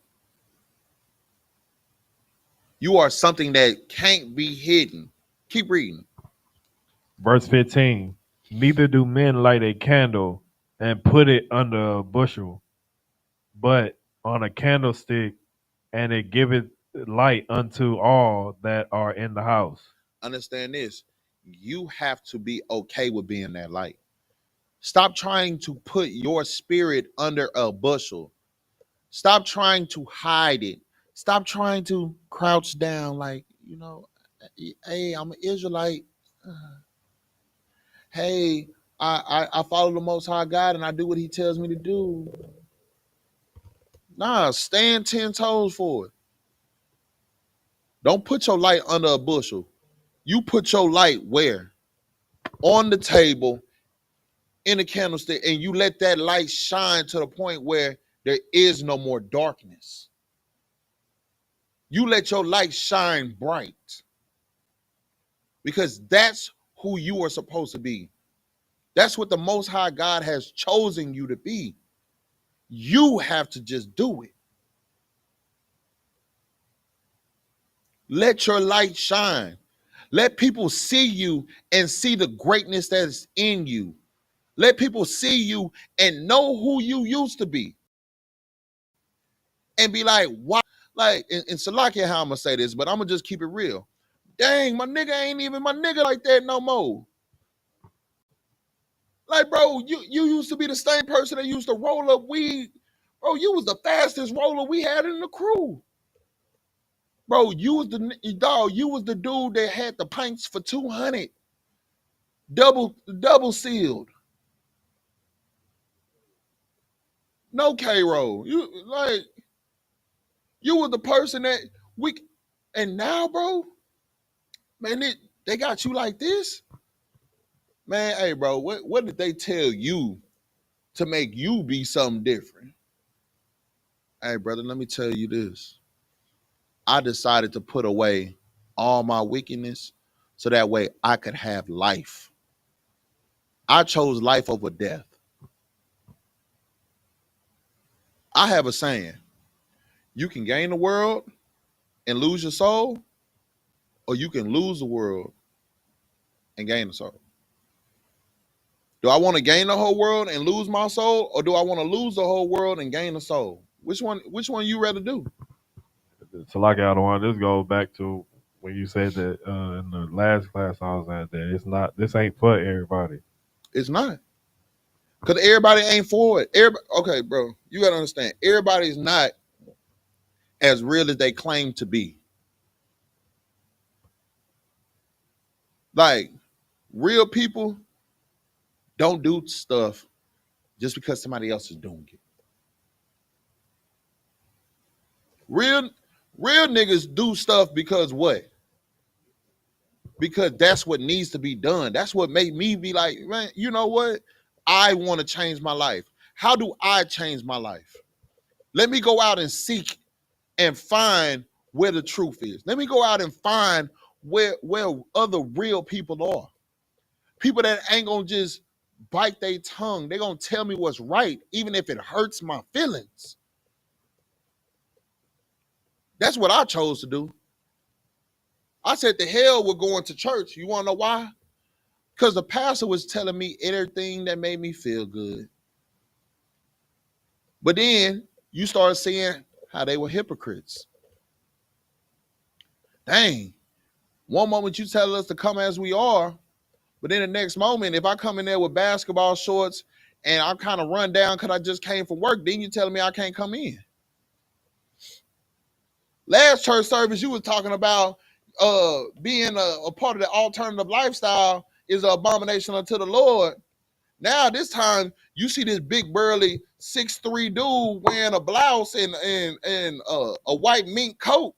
You are something that can't be hidden. Keep reading. Verse 15. Neither do men light a candle and put it under a bushel, but on a candlestick, and it giveth light unto all that are in the house. Understand this. You have to be okay with being that light. Stop trying to put your spirit under a bushel. Stop trying to hide it. Stop trying to crouch down like, hey, I'm an Israelite. Hey, I follow the Most High God and I do what he tells me to do. Nah, stand 10 toes for it. Don't put your light under a bushel. You put your light where? On the table, in the candlestick, and you let that light shine to the point where there is no more darkness. You let your light shine bright because that's who you are supposed to be. That's what the Most High God has chosen you to be. You have to just do it. Let your light shine. Let people see you and see the greatness that is in you. Let people see you and know who you used to be. And be like, why? Like, in Salakia, how I'm going to say this, but I'm going to just keep it real. Dang, my nigga ain't even my nigga like that no more. Like, bro, you used to be the same person that used to roll up weed. Bro, you was the fastest roller we had in the crew. Bro, you was the dog. You was the dude that had the pints for 200, double sealed, no K roll. You were the person that we. And now, bro, man, they got you like this, man. Hey, bro, what did they tell you to make you be something different? Hey, brother, let me tell you this. I decided to put away all my wickedness so that way I could have life. I chose life over death. I have a saying: you can gain the world and lose your soul, or you can lose the world and gain the soul. Do I want to gain the whole world and lose my soul, or do I want to lose the whole world and gain the soul? Which one you rather do? So like I don't want this goes back to when you said that in the last class I was at that it's not this ain't for everybody. It's not. Because everybody ain't for it. Okay, bro, you got to understand. Everybody's not as real as they claim to be. Like, real people don't do stuff just because somebody else is doing it. Real niggas do stuff because what? Because that's what needs to be done. That's what made me be like, man, you know what? I want to change my life. How do I change my life? Let me go out and seek and find where the truth is. Let me go out and find where other real people are. People that ain't gonna just bite their tongue. They're gonna tell me what's right, even if it hurts my feelings. That's what I chose to do. I said the hell with going to church. You wanna know why? Because the pastor was telling me everything that made me feel good. But then you started seeing how they were hypocrites. Dang, one moment you tell us to come as we are, but then the next moment, if I come in there with basketball shorts and I'm kind of run down because I just came from work, then you telling me I can't come in. Last church service, you was talking about, being a part of the alternative lifestyle is an abomination unto the Lord. Now this time you see this big burly 6'3" dude wearing a blouse and a white mink coat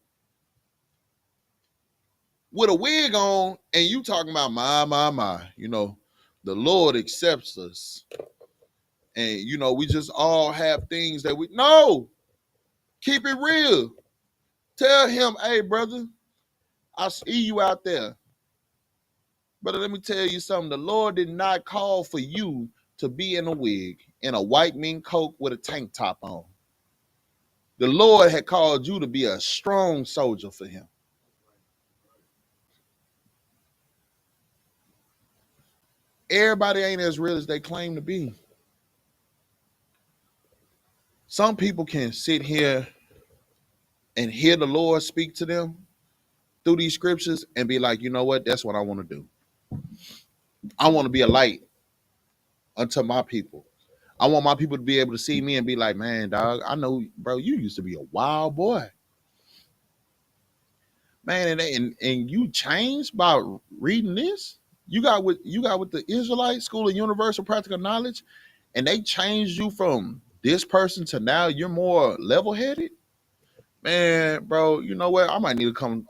with a wig on, and you talking about my, the Lord accepts us, and we just all have things that we no. Keep it real. Tell him, hey brother, I see you out there. But let me tell you something. The Lord did not call for you to be in a wig, in a white mink coat with a tank top on. The Lord had called you to be a strong soldier for him. Everybody ain't as real as they claim to be. Some people can sit here and hear the Lord speak to them through these scriptures and be like, you know what? That's what I want to do. I want to be a light unto my people. I want my people to be able to see me and be like, man, dog, I know, bro, you used to be a wild boy. Man, and you changed by reading this. You got with the Israelite School of Universal Practical Knowledge, and they changed you from this person to now you're more level-headed. Man, bro, you know what? I might need to come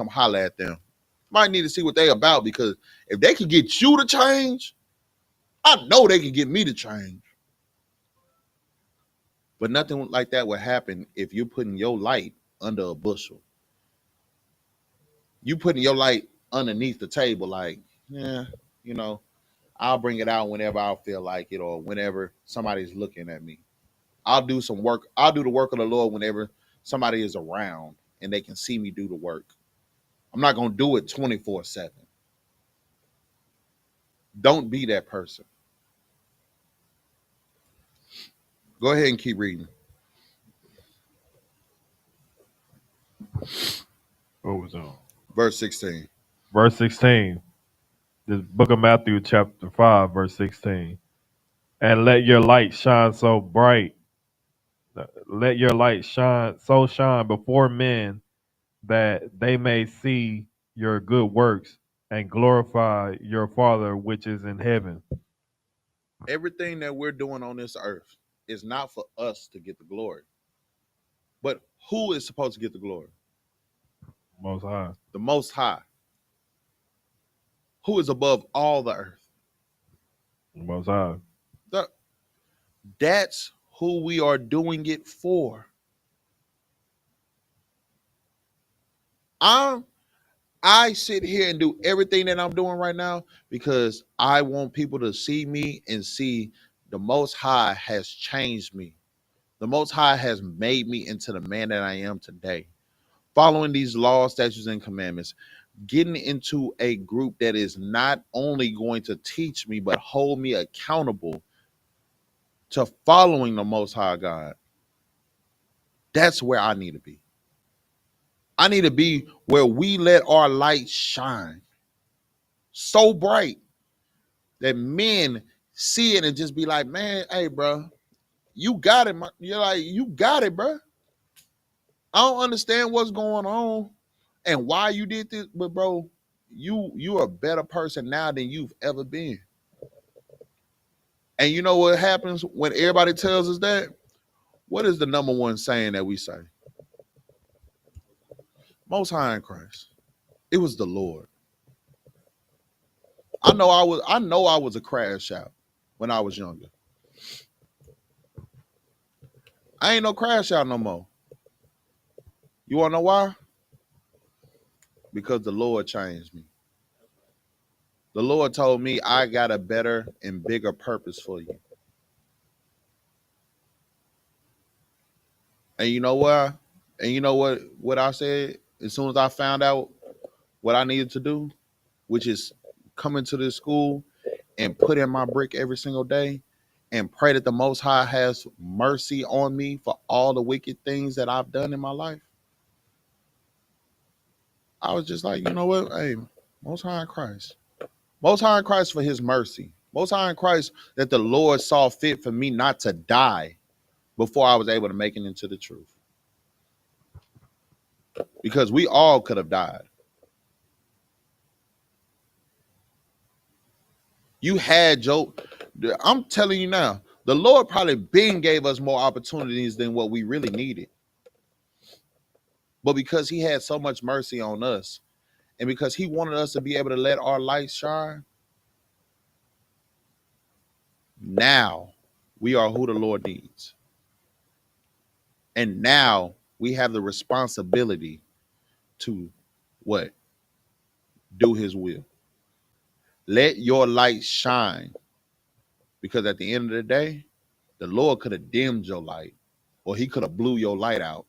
holler at them. Might need to see what they about, because if they can get you to change, I know they can get me to change. But nothing like that would happen if you're putting your light under a bushel. You putting your light underneath the table, like, yeah, I'll bring it out whenever I feel like it, or whenever somebody's looking at me. I'll do some work. I'll do the work of the Lord whenever somebody is around and they can see me do the work. I'm not going to do it 24/7. Don't be that person. Go ahead and keep reading. What was on? Verse 16. Verse 16. This book of Matthew, chapter 5, verse 16. And let your light shine so bright. Let your light shine before men that they may see your good works and glorify your Father which is in heaven. Everything that we're doing on this earth is not for us to get the glory. But who is supposed to get the glory? Most High. The Most High. Who is above all the earth? Most High. That's who we are doing it for. I sit here and do everything that I'm doing right now because I want people to see me and see the Most High has changed me. The Most High has made me into the man that I am today. Following these laws, statutes, and commandments, getting into a group that is not only going to teach me, but hold me accountable to following the Most High God. That's where I need to be. I need to be where we let our light shine so bright that men see it and just be like, man, hey, bro, you got it. You're like, you got it, bro. I don't understand what's going on and why you did this, but bro, you're a better person now than you've ever been. And you know what happens when everybody tells us that? What is the number one saying that we say? Most High in Christ. It was the Lord. I know I was a crash out when I was younger. I ain't no crash out no more. You wanna know why? Because the Lord changed me. The Lord told me I got a better and bigger purpose for you. And you know why? And you know what I said? As soon as I found out what I needed to do, which is come into this school and put in my brick every single day and pray that the Most High has mercy on me for all the wicked things that I've done in my life. I was just like, you know what? Hey, Most High in Christ. Most High in Christ for his mercy. Most High in Christ that the Lord saw fit for me not to die before I was able to make it into the truth. Because we all could have died. You had Joe. I'm telling you now, the Lord probably been gave us more opportunities than what we really needed. But because he had so much mercy on us, and because he wanted us to be able to let our light shine, now we are who the Lord needs. And now we have the responsibility to what? Do his will. Let your light shine. Because at the end of the day, the Lord could have dimmed your light, or he could have blew your light out.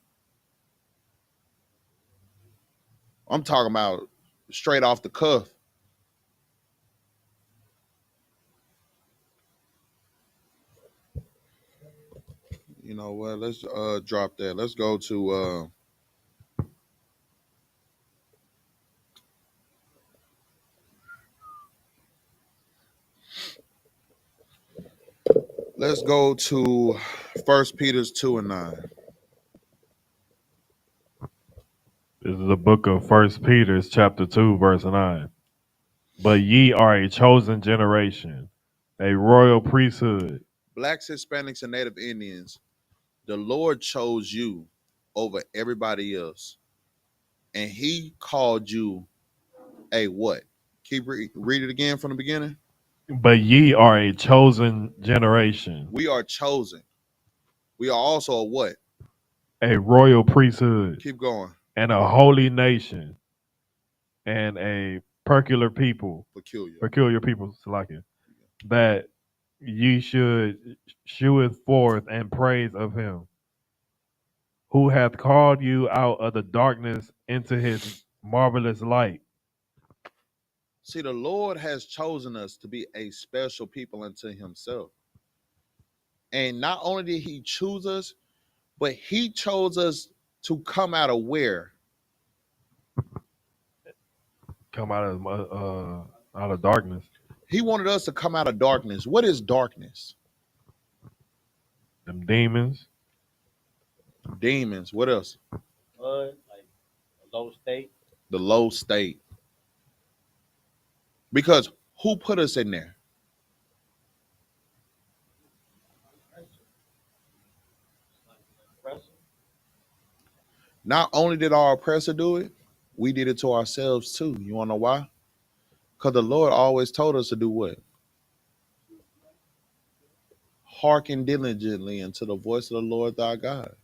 I'm talking about straight off the cuff. You know what? Let's drop that. Let's go to let's go to 1 Peter's 2 and 9. This is the book of First Peter, chapter 2, verse 9. But ye are a chosen generation, a royal priesthood. Blacks, Hispanics, and Native Indians, the Lord chose you over everybody else. And he called you a what? Keep read it again from the beginning. But ye are a chosen generation, We are chosen. We are also a what? a royal priesthood, Keep going. and a holy nation, and a Peculiar. peculiar people, Salakia, that ye should sheweth forth and praise of him, who hath called you out of the darkness into his marvelous light. See, the Lord has chosen us to be a special people unto himself. And not only did he choose us, but he chose us to come out of where? Come out of darkness. He wanted us to come out of darkness. What is darkness? Them demons. Demons. What else? Like a low state. The low state. Because who put us in there? Not only did our oppressor do it, we did it to ourselves too. You want to know why? Because the Lord always told us to do what? Hearken diligently unto the voice of the Lord thy God,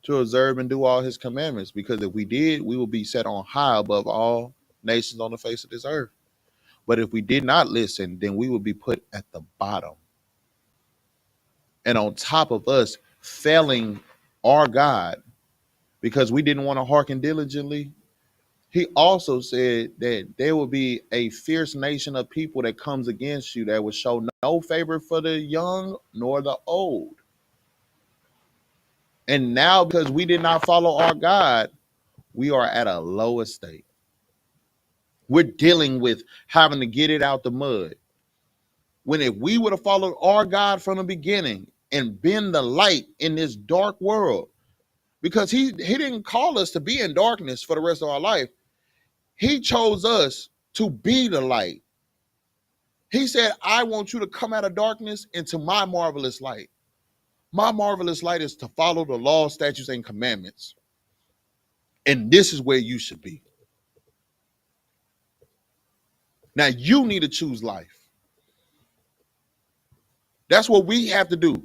to observe and do all his commandments. Because if we did, we would be set on high above all nations on the face of this earth. But if we did not listen, then we would be put at the bottom. And on top of us failing our God because we didn't want to hearken diligently, he also said that there will be a fierce nation of people that comes against you that will show no favor for the young nor the old. And now, because we did not follow our God, we are at a low estate. We're dealing with having to get it out the mud. When if we would have followed our God from the beginning and been the light in this dark world, because he didn't call us to be in darkness for the rest of our life. He chose us to be the light. He said, I want you to come out of darkness into my marvelous light. My marvelous light is to follow the law, statutes, and commandments. And this is where you should be. Now you need to choose life. That's what we have to do.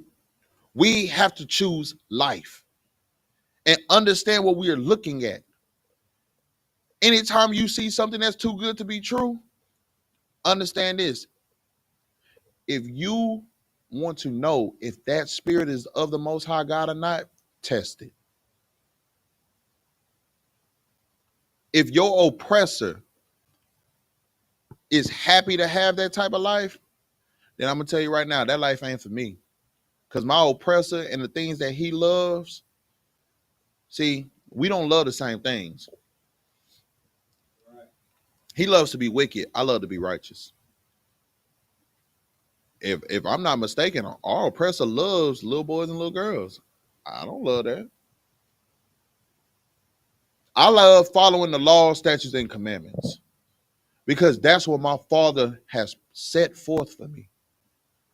We have to choose life and understand what we are looking at. Anytime you see something that's too good to be true, understand this. If you want to know if that spirit is of the Most High God or not, test it. If your oppressor is happy to have that type of life, then I'm going to tell you right now, that life ain't for me. Because my oppressor and the things that he loves, see, we don't love the same things. He loves to be wicked. I love to be righteous. If I'm not mistaken, our oppressor loves little boys and little girls. I don't love that. I love following the law, statutes, and commandments because that's what my father has set forth for me,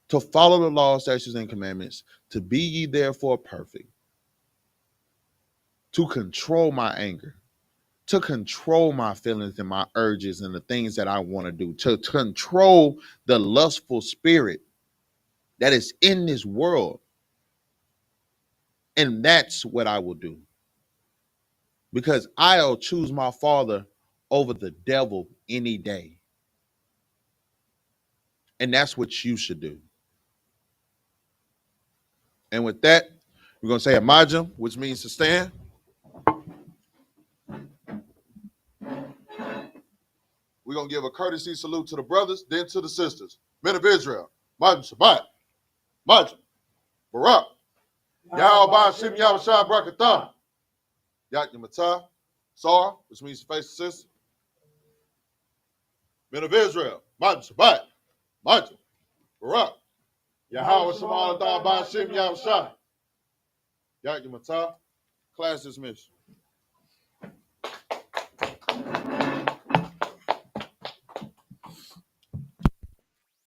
to follow the law, statutes, and commandments, to be ye therefore perfect, to control my anger, to control my feelings and my urges and the things that I want to do, to control the lustful spirit that is in this world. And that's what I will do. Because I'll choose my Father over the devil any day. And that's what you should do. And with that, we're going to say Amajim, which means to stand. We're going to give a courtesy salute to the brothers, then to the sisters. Men of Israel, Majim Shabbat, Majim, Barak, Yahweh Shim Yahushua Brakatah, Yak Yamatah, Sar, which means to face the sister. Men of Israel, Majim Shabbat, Majim, Barak, Yahweh Shemalatah Bashim Yahushua, Yak Yamatah. Class dismissed.